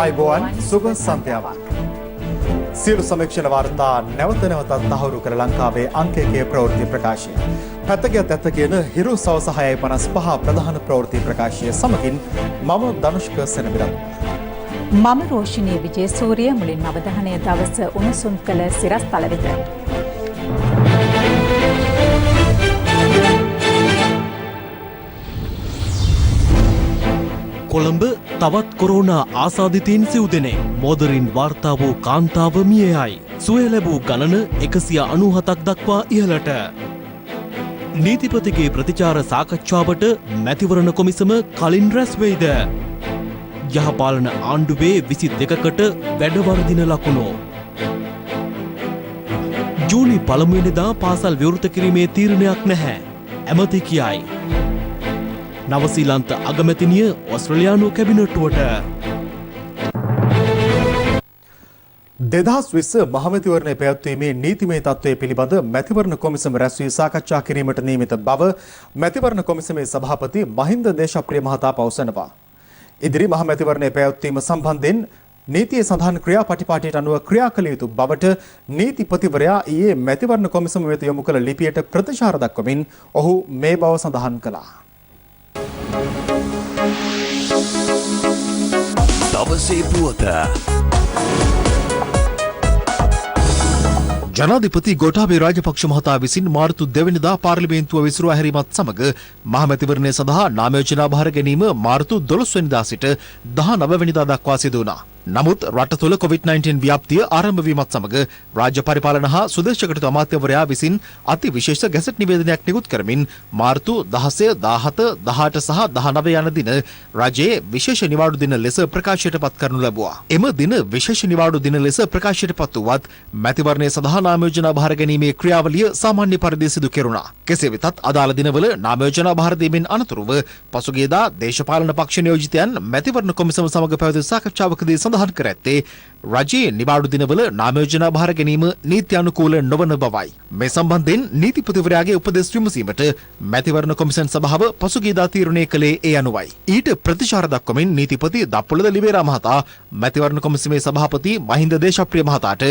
ආයුබෝවන් සුබ සන්ධ්‍යාවක්. සියලු සමීක්ෂණ වාර්තා නැවත නැවතත් තහවුරු කර ලංකාවේ අංක 1 ප්‍රවෘත්ති ප්‍රකාශය. පැත්තකියත් ඇත්ත කියන හිරු සවස 6:55 ප්‍රධාන ප්‍රවෘත්ති ප්‍රකාශය සමගින් මම ධනුෂ්ක සෙනවිරත්. මම රෝෂිනී විජේසූරිය. මුලින්ම අවධානය දවස උණුසුම් කළ සිරස්තල වෙත. කොළඹ තවත් කොරෝනා ආසාදිතයින් සිව් දෙනෙක් මෝදරින් වාර්තා වූ කාන්තාව මියයි. සුවය ලැබූ ගණන 197ක් දක්වා ඉහළට. නීතිපතිගේ ප්‍රතිචාර සාකච්ඡාවට මැතිවරණ කොමිසම කලින් රැස් වෙයිද? යහපාලන ආණ්ඩුවේ 22කට වැඩවර්ධින ලකුණු. ජූනි 1 වෙනිදා පාසල් විවෘත කිරීමේ තීරණයක් නැහැ. ඇමති කියයි. නවසීලන්ත අගමැතිනිය ඔස්ට්‍රේලියානු කැබිනට්ටුවට. 2020 මහමැතිවරණය පැවැත්වීමේ නීතිමය තත්ත්වය පිළිබඳ මැතිවරණ කොමිසම රැස් වී සාකච්ඡා කිරීමට නියමිත බව මැතිවරණ කොමිසමේ සභාපති මහින්ද දේශප්‍රිය මහතා පවසනවා. ඉදිරි මහමැතිවරණය පැවැත්වීම සම්බන්ධයෙන් නීතියේ සඳහන් ක්‍රියාපටිපාටියට අනුව ක්‍රියා කළ යුතු බවට නීතිපතිවරයා ඊයේ මැතිවරණ කොමිසම වෙත යොමු කළ ලිපියට ප්‍රතිචාර දක්වමින් ඔහු මේ බව සඳහන් කළා. දවසේ පුවත. ජනාධිපති ගෝඨාභය රාජපක්ෂ මහතා විසින් මාර්තු 2 වෙනිදා පාර්ලිමේන්තුව විසිරුවා හැරීමත් සමග මහමැතිවරණය සඳහා නාම යෝජනා බාර ගැනීම මාර්තු 12 වෙනිදා සිට 19 වෙනිදා දක්වා සිදු වුණා. නමුත් රට තුළ COVID-19 ව්‍යාප්තිය ආරම්භ වීමත් සමග රාජ්‍ය පරිපාලන හා සුදේශ කටයුතු අමාත්‍යවරයා විසින් අති විශේෂ ගැසට් නිවේදනයක් නිකුත් කරමින් මාර්තු 16, 17, 18 සහ 19 යන දින රජයේ විශේෂ නිවාඩු දින ලෙස ප්‍රකාශයට පත් කරනු ලැබුවා. එම දින විශේෂ නිවාඩු දින ලෙස ප්‍රකාශයට පත් වුවත් මැතිවරණය සඳහා නාම යෝජනා බාර ගැනීමේ ක්‍රියාවලිය සාමාන්‍ය පරිදි සිදු කෙරුණා. කෙසේ වෙතත් අදාළ දිනවල නාම යෝජනා බාර දීමෙන් අනතුරුව පසුගියදා දේශපාලන පක්ෂ නියෝජිතයන් මැතිවරණ කොමිසම සමග පැවති සාකච්ඡාවකදී සඳහන් කර ඇත්තේ රජයේ නිවාඩු දිනවල නාම යෝජනා බාර ගැනීම නීති අනුකූල නොවන බවයි. මේ සම්බන්ධයෙන් නීතිපතිවරයාගේ උපදෙස් විමසීමට මැතිවරණ කොමිසම් සභාව පසුගියදා තීරණය කළේ ඒ අනුවයි. ඊට ප්‍රතිචාර දක්වමින් නීතිපති දප්පුලද ලිබේරා මහතා මැතිවරණ කොමිසමේ සභාපති මහින්ද දේශප්‍රිය මහතාට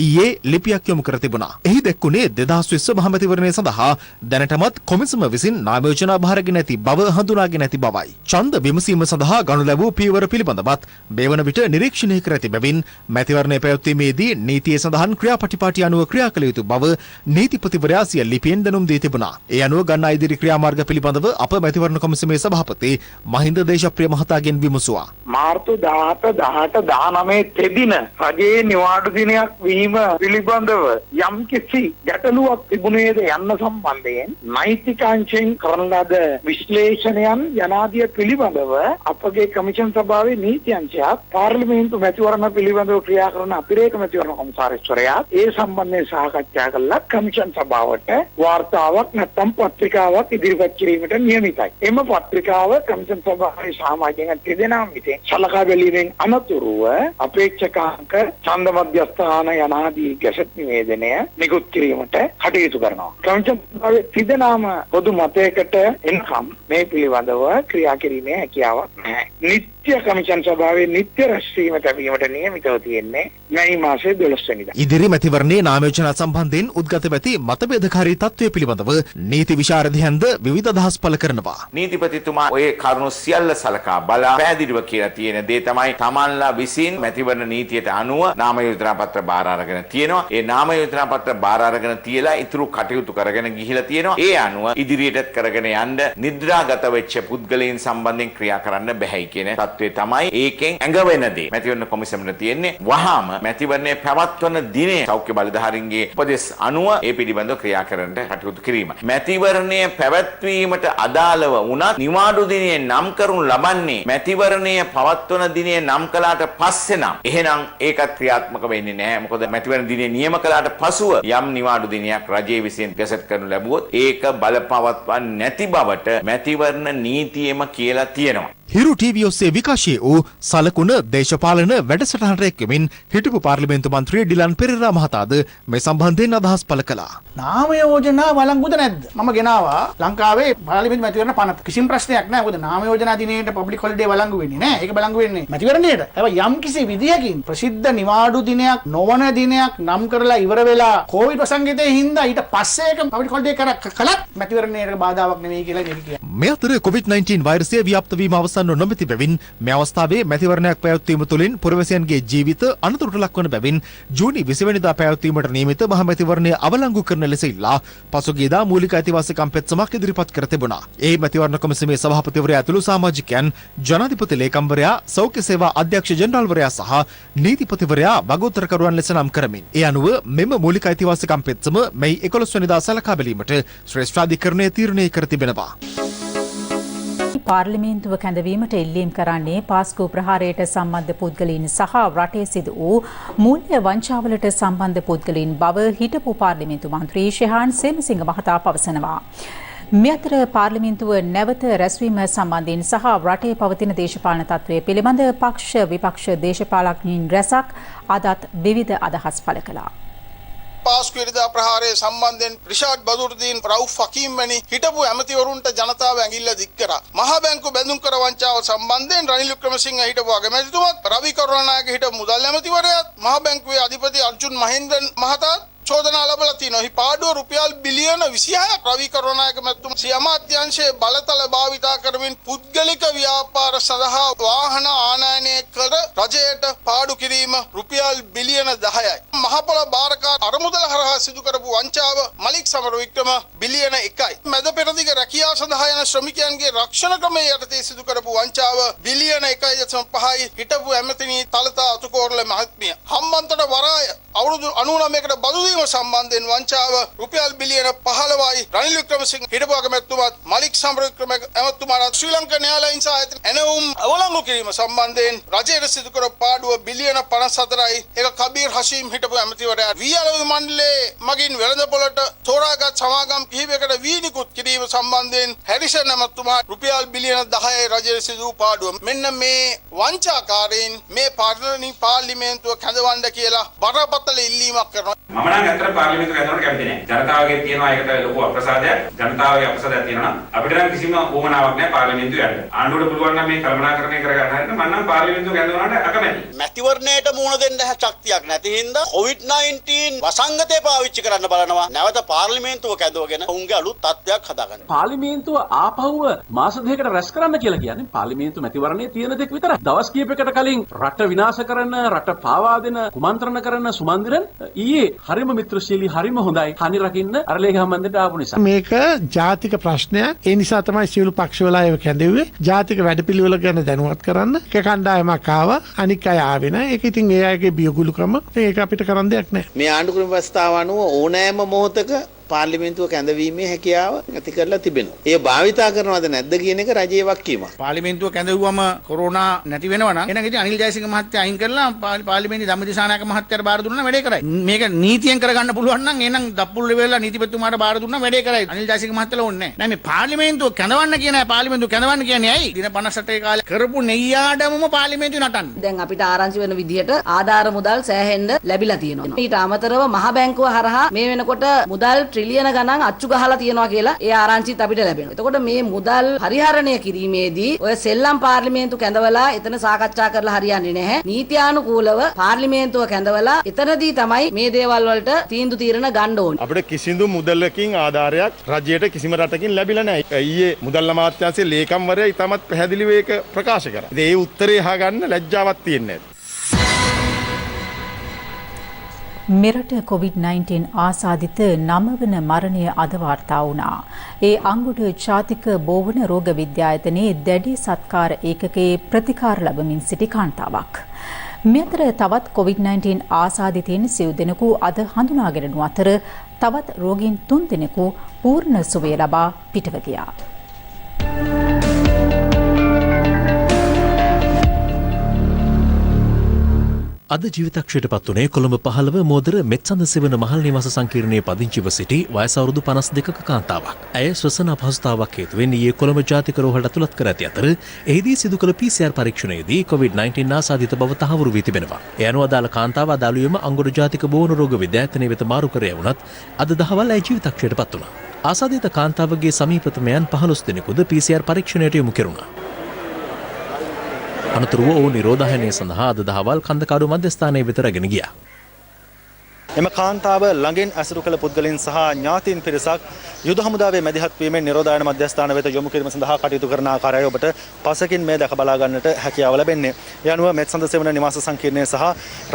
ඊයේ ලිපියක් යොමු කර තිබුණා. එහි දැක්වුණේ 2020 මහමැතිවරණය සඳහා දැනටමත් කොමිසම විසින් නාම යෝජනා බාරගෙන ඇති බව හඳුනාගෙන ඇති බවයි. ඡන්ද විමසීම සඳහා ගනු ලැබූ පියවර පිළිබඳවත් බේවන විට නිරීක්ෂණය කර ඇති බැවින් මැතිවරණය පැවැත්වීමේදී නීතියේ සඳහන් ක්‍රියාපටිපාටි අනුව ක්‍රියා කළ යුතු බව නීතිපතිවරයා සිය ලිපියෙන් දැනුම් දී තිබුණා. ඒ අනුව ගන්නා ඉදිරි ක්‍රියාමාර්ග පිළිබඳව අප මැතිවරණ කොමිසමේ සභාපති මහින්ද දේශප්‍රිය මහතාගෙන් විමසුවා. මාර්තු 17, 18, 19 තෙදින රජයේ නිවාඩු දිනයක් වීම පිළිබඳව යම්කිසි ගැටලුවක් තිබුණේද යන්න සම්බන්ධයෙන් නෛතික අංශයෙන් කරන ලද විශ්ලේෂණයන් යනාදිය පිළිබඳව අපගේ කමිෂන් සභාවේ නීති අංශයත් පාර්ලිමේන්තු මැතිවරණ පිළිබඳව ක්‍රියා කරන අපිරේක මැතිවරණ කොමසාරිස්වරයා ඒ සම්බන්ධයෙන් සාකච්ඡා කළා. කමිෂන් සභාවට වාර්තාවක් නැත්නම් පත්‍රිකාවක් ඉදිරිපත් කිරීමට නියමිතයි. එම පත්‍රිකාව කමිෂන් සභාවේ සමාජයෙන් දෙදෙනාම විසින් සලකා බැලීමෙන් අනතුරුව අපේක්ෂකාංක ඡන්ද මධ්‍යස්ථාන යනාදී ගැසට් නිවේදනය නිකුත් කිරීමට කටයුතු කරනවා. කමිෂන් සභාවේ දෙදෙනාම පොදු මතයකට එනකම් මේ පිළිබඳව ක්‍රියා කිරීමේ හැකියාවක් නැහැ. නිත්‍ය කමිෂන් සභාවේ නිත්‍ය රැස්වීම තැබීමට නියමිතව තියෙන්නේ මැයි මාසයේ 12 වෙනිදා. ඉදිරි මැතිවරණයේ නාම යෝජනා සම්බන්ධයෙන් උද්ගත වෙති මතභේදකාරී තත්ත්වය පිළිබඳව නීති විශාරදයන්ද විවිධ අදහස් පළ කරනවා. නීතිපතිතුමා ඔය කරුණු සියල්ල සලකා බලා පැහැදිලිව කියලා තියෙන දේ තමයි තමන්ලා විසින් මැතිවරණ නීතියට අනුව නාම යෝජනා පත්‍ර බාර අරගෙන තියෙනවා. ඒ නාම යෝජනා පත්‍ර බාර අරගෙන තියලා ඉතුරු කටයුතු කරගෙන ගිහිලා තියෙනවා. ඒ අනුව ඉදිරියටත් කරගෙන යන්න නිද්‍රාගත වෙච්ච පුද්ගලයන් සම්බන්ධයෙන් ක්‍රියා කරන්න බැහැයි කියන තත්ත්වය තමයි ඒකෙන් ඇඟවෙන දේ. මැතිවරණ කොමිසමට තියෙන්නේ වහාම මැතිවරණය පැවැත්වන දිනේ සෞඛ්‍ය බලධාරීන්ගේ උපදෙස් අනුව ඒ පිළිබඳව ක්‍රියා කරන්නට කටයුතු කිරීම. මැතිවරණය පැවැත්වීමට අදාළව වුණත් නිවාඩු දිනේ නම් කරනු ලබන්නේ මැතිවරණය පවත්වන දිනේ නම් කළාට පස්සේ නම් එහෙනම් ඒකත් ක්‍රියාත්මක වෙන්නේ නැහැ. මොකද මැතිවරණ දිනේ නියම කළාට පසුව යම් නිවාඩු දිනයක් රජයේ විසින් ගැසට් කරනු ලැබුවොත් ඒක බලපවත්වන්නේ නැති බවට මැතිවරණ නීතියෙම කියලා තියෙනවා. හිරු ටීවී ඔස්සේ විකාශය වූ සලකුණ දේශපාලන වැඩසටහනට එක්වමින් හිටපු පාර්ලිමේන්තු මන්ත්‍රී ඩිලන් පෙරේරා මහතාද මේ සම්බන්ධයෙන් අදහස් පළ කළා. නාම යෝජනා වළංගුද නැද්ද? මම ගෙනාවා ලංකාවේ පාර්ලිමේන්තු මැතිවරණ පනත. කිසිම ප්‍රශ්නයක් නැහැ. මොකද නාම යෝජනා දිනේට පබ්ලික් හොලිඩේ වළංගු වෙන්නේ නැහැ. ඒක බලංගු වෙන්නේ මැතිවරණයට. හැබැයි යම් කිසි විදියකින් ප්‍රසිද්ධ නිවාඩු දිනයක් නොවන දිනයක් නම් කරලා ඉවර වෙලා කොවිඩ් වසංගතයේ හින්දා ඊට පස්සේ ඒක පබ්ලික් හොලිඩේ කළත් මැතිවරණයට බාධාවක් නෙවෙයි කියලා මේක කියන්නේ. මේ අතර COVID-19 වෛරසය ව්‍යාප්ත වීම අවසන් නොමැති බැවින් මේ අවස්ථාවේ මැතිවරණයක් පැවැත්වීම තුළින් පුරවැසියන්ගේ ජීවිත අනතුරට ලක්වන බැවින් ජූනි 20 වෙනිදා පැවැත්වීමට නියමිත මහ මැතිවරණය අවලංගු කරන ලෙස ඉල්ලා පසුගියදා මූලික අයිතිවාසිකම් පෙත්සමක් ඉදිරිපත් කර තිබුණා. ඒ මැතිවරණ කොමිසමේ සභාපතිවරයා ඇතුළු සමාජිකයන්, ජනාධිපති ලේකම්වරයා, සෞඛ්‍ය සේවා අධ්‍යක්ෂ ජෙනරාල්වරයා සහ නීතිපතිවරයා වගඋත්තරකරුවන් ලෙස නම් කරමින් ඒ අනුව මෙම මූලික අයිතිවාසිකම් පෙත්සම මැයි 11 වෙනිදා සලකා බැලීමට ශ්‍රේෂ්ඨාධිකරණය තීරණය කර තිබෙනවා. පාර්ලිමේන්තුව කැඳවීමට ඉල්ලීම් කරන්නේ පාස්කු ප්‍රහාරයට සම්බන්ධ පුද්ගලයන් සහ රටේ සිදු වූ මූල්‍ය වංචාවලට සම්බන්ධ පුද්ගලයන් බව හිටපු පාර්ලිමේන්තු මන්ත්‍රී ශෙහාන් සේමසිංහ මහතා පවසනවා. මේ අතර පාර්ලිමේන්තුව නැවත රැස්වීම සම්බන්ධයෙන් සහ රටේ පවතින දේශපාලන තත්ත්වය පිළිබඳ පක්ෂ විපක්ෂ දේශපාලඥයින් රැසක් අදත් විවිධ අදහස් පළ කළා. පාස්කු ඉරිදා ප්‍රහාරය සම්බන්ධයෙන් රිෂාඩ් බදුරුදීන්, රවුෆ් හකීම් වැනි හිටපු ඇමතිවරුන්ට ජනතාව ඇඟිල්ල දික් කරා. මහා බැංකු බැඳුම් කර වංචාව සම්බන්ධයෙන් රනිල් වික්‍රමසිංහ හිටපු අගමැතිතුමත්, රවි කරුණානායක හිටපු මුදල් ඇමතිවරයාත්, මහා බැංකුවේ අධිපති අර්ජුන් මහේන්ද්‍රන් මහතාත් චෝදනා ලබලා තිනවා. හි පාඩුව රුපියල් බිලියන 26ක් රවි කරුණානායක මැතිතුමා සිය අමාත්‍යාංශයේ බලතල භාවිතා කරමින් පුද්ගලික ව්‍යාපාර සඳහා වාහන ආනයනය කර රජයට පාඩු කිරීම රුපියල් බිලියන 10යි. මහපොළ බාරකාර අරමුදල හරහා සිදු කරපු වංචාව මලික් සමරවික්‍රම බිලියන 1යි. මැද පෙරදිග රැකියාව සඳහා යන ශ්‍රමිකයන්ගේ රක්ෂණ ක්‍රමයේ යටතේ සිදු කරපු වංචාව බිලියන 1.5යි. හිටපු ඇමතිනි තලතා අතුකෝරළ මහත්මිය. හම්බන්තොට වරාය අවුරුදු 99කට බදු දීම සම්බන්ධයෙන් වංචාව රුපියල් බිලියන 15යි. රනිල් වික්‍රමසිංහ හිටපු අගමැතිතුමාත් මලික් සමරවික්‍රම ඇමතුමාත් ශ්‍රී ලංකා න්‍යායාලයින් සායතන එනවුම් අවලංගු කිරීම සම්බන්ධයෙන් රජයට සිදු කර පාඩුව බිලියන 54යි. ඒක කබීර් හෂීම් හිටපු ඇමතිවරයා වියලවි මණ්ඩලයේ මගින් වෙළඳපොළට තෝරාගත් සමාගම් කිහිපයකට වීනිකුත් කිරීම සම්බන්ධයෙන් හැරිසන් ඇමතුමා රුපියල් බිලියන 10යි රජයට සිදු වූ පාඩුව. මෙන්න මේ වංචාකාරයින් මේ පාර්ලිමේන්තුව කැඳවන්න කියලා බරපතල ඉල්ලීමක් කරනවා. මම නම් අතර පාර්ලිමේන්තුව කැඳවන්න කැමති නැහැ. ජනතාවගේ තියෙනවා ඒකට ලොකු අප්‍රසාදයක්. ජනතාවගේ අප්‍රසාදයක් තියෙනවා. අපිට නම් කිසිම උවමනාවක් නැහැ පාර්ලිමේන්තුව යන්න. ආණ්ඩුවට පුළුවන් නම් මේ කළමනාකරණය කරගන්න හරියට මම නම් පාර්ලිමේන්තුව කැඳවන්නට අකමැතියි. මැතිවරණයට මුහුණ දෙන්න ශක්තියක් නැති හින්දා COVID-19 වසංගතය පාවිච්චි කරන්න බලනවා. නැවත පාර්ලිමේන්තුව කැඳවගෙන උන්ගේ අලුත් තත්ත්වයක් හදාගන්න. පාර්ලිමේන්තුව ආපහුව මාස දෙකකට රැස් කරන්න කියලා කියන්නේ පාර්ලිමේන්තු මැතිවරණයේ තියෙන දෙයක් විතරයි. දවස් කිහිපයකට කලින් රට විනාශ කරන, රට පාවා දෙන, කුමන්ත්‍රණ කරන සුමන්දිරන් ඊයේ හරිම මිත්‍රශීලී හරිම හොඳයි. හනි රකින්න අරලේ ගහමන්දට ආපු නිසා. මේක ජාතික ප්‍රශ්නයක්. ඒ නිසා තමයි සියලු පක්ෂවල ඒව කැඳෙව්වේ. ජාතික වැඩපිළිවෙල ගැන දැනුවත් කරන්න. එක කණ්ඩායමක් ආවා. අනික් අය ආවේ නැහැ. ඒක ඉතින් ඒ අයගේ බියගුලුකම. ඒක අපිට කරන්න දෙයක් නැහැ. මේ ආණ්ඩු ක්‍රම ප්‍රස්තාව අනුව ඕනෑම මොහොතක පාර්ලිමේන්තුව කැඳවීමේ හැකියාව ඇති කරලා තිබෙනවා. ඒ භාවිතා කරනවද නැද්ද කියන එක රජයේ වක්කීමක්. පාර්ලිමේන්තුව කැඳවුවම කොරෝනා නැති වෙනවා නම් එහෙනම් ඉතින් අනිල් ජයසිංහ මහත්තයා අයින් කරලා පාර්ලිමේන්තු ධම්මදිසානායක මහත්තයාට බාර දුන්නා වැඩේ කරයි. මේක නීතියෙන් කරගන්න පුළුවන් නම් එහෙනම් දප්පුල් වෙලා නීතිපතිතුමාට බාර දුන්නා වැඩේ කරයි. අනිල් ජයසිංහ මහත්තයාලා ඕනේ නැහැ. මේ පාර්ලිමේන්තුව කැඳවන්න කියන අය පාර්ලිමේන්තුව කැඳවන්න කියන්නේ ඇයි? දින 58 කාලේ කරපු නෙయ్యාඩමම පාර්ලිමේන්තුව නටන්නේ. දැන් අපිට ආරංචි වෙන විදිහට ආධාර මුදල් සෑහෙන්න ලැබිලා තියෙනවා. ඊට අමතරව මහ බැංකුව හරහා මේ වෙනකොට මුදල් ට්‍රිලියන ගණන් අච්චු ගහලා තියෙනවා කියලා ඒ ආරංචිත් අපිට ලැබෙනවා. එතකොට මේ මුදල් පරිහරණය කිරීමේදී ඔය සෙල්ලම් පාර්ලිමේන්තු කැඳවලා එතන සාකච්ඡා කරලා හරියන්නේ නැහැ. නීත්‍යානුකූලව පාර්ලිමේන්තුව කැඳවලා එතනදී තමයි මේ දේවල් වලට තීන්දුව తీරන ගන්න ඕනේ. අපිට කිසිදු මුදලකින් ආධාරයක් රජයට කිසිම රටකින් ලැබිලා නැහැ. ඊයේ මුදල් අමාත්‍යාංශයේ ලේකම්වරයා ඉතාමත් පැහැදිලිව ඒක ප්‍රකාශ කරා. ඉතින් ඒ උත්තරේ අහගන්න ලැජ්ජාවක් තියෙන්නේ නැහැ. මෙරට COVID-19 ආසාදිත 9 වන මරණය අද වාර්තා වුණා. ඒ අංගුඩ ජාතික බෝවන රෝග විද්‍යායතනයේ දැඩි සත්කාර ඒකකයේ ප්‍රතිකාර ලැබමින් සිටි කාන්තාවක්. මේ අතර තවත් COVID-19 ආසාදිතයින් සිව් දෙනෙකු අද හඳුනාගෙන අතර තවත් රෝගීන් 3 දෙනෙකු පූර්ණ සුවය ලබා පිටව ගියා. අද ජීවිතක්ෂයට පත් වනේ කොළඹ 15 මෝදර මෙත්සඳ සෙවන මහල් නිවාස සංකීර්ණයේ පදිංචිව සිටි වයස අවුරුදු 52ක කාන්තාවක්. ඇය ශ්වසන අපහසුතාවක් හේතුවෙන් ඊයේ කොළඹ ජාතික රෝහලට ඇතුළත් කර ඇති අතර එහිදී සිදු කළ PCR පරීක්ෂණයේදී COVID-19 ආසාදිත බව තහවුරු වී තිබෙනවා. ඒ අනුව අදාළ කාන්තාව අදාළුවේම අංගොඩ ජාතික බෝන රෝග විද්‍යායතනය වෙත මාරු කර යවුණත් අද දහවල් ඇය ජීවිතක්ෂයට පත් වුණා. ආසාදිත කාන්තාවගේ සමීපතමයන් 15 දෙනෙකුද PCR පරීක්ෂණයට යොමු කෙරුණා. අනතුරුව ඔවුන් නිරෝධායනය සඳහා අද දහවල් කන්දකාඩු මධ්‍යස්ථානයේ වෙත රැගෙන ගියා. එම කාන්තාව ළඟින් ඇසුරු කළ පුද්ගලයන් සහ ඥාතීන් පිරිසක් යුද හමුදාවේ මැදිහත් වීමෙන් නිරෝධායන මධ්‍යස්ථාන වෙත යොමු කිරීම සඳහා කටයුතු කරන ආකාරය ඔබට පසකින් මේ දැක බලා ගන්නට හැකියාව ලැබෙන්නේ. ඒ අනුව මෙත්සඳ සෙවන නිවාස සංකීර්ණය සහ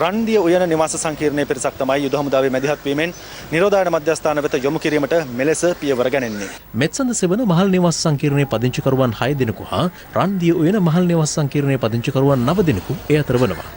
රන්දිය උයන නිවාස සංකීර්ණයේ පිරිසක් තමයි යුද හමුදාවේ මැදිහත් වීමෙන් නිරෝධායන මධ්‍යස්ථාන වෙත යොමු කිරීමට මෙලෙස පියවර ගන්නේ. මෙත්සඳ සෙවන මහල් නිවාස සංකීර්ණයේ පදිංචිකරුවන් 6 දෙනෙකු හා රන්දිය උයන මහල් නිවාස සංකීර්ණයේ පදිංචිකරුවන් 9 දෙනෙකු ඒ අතර වනවා.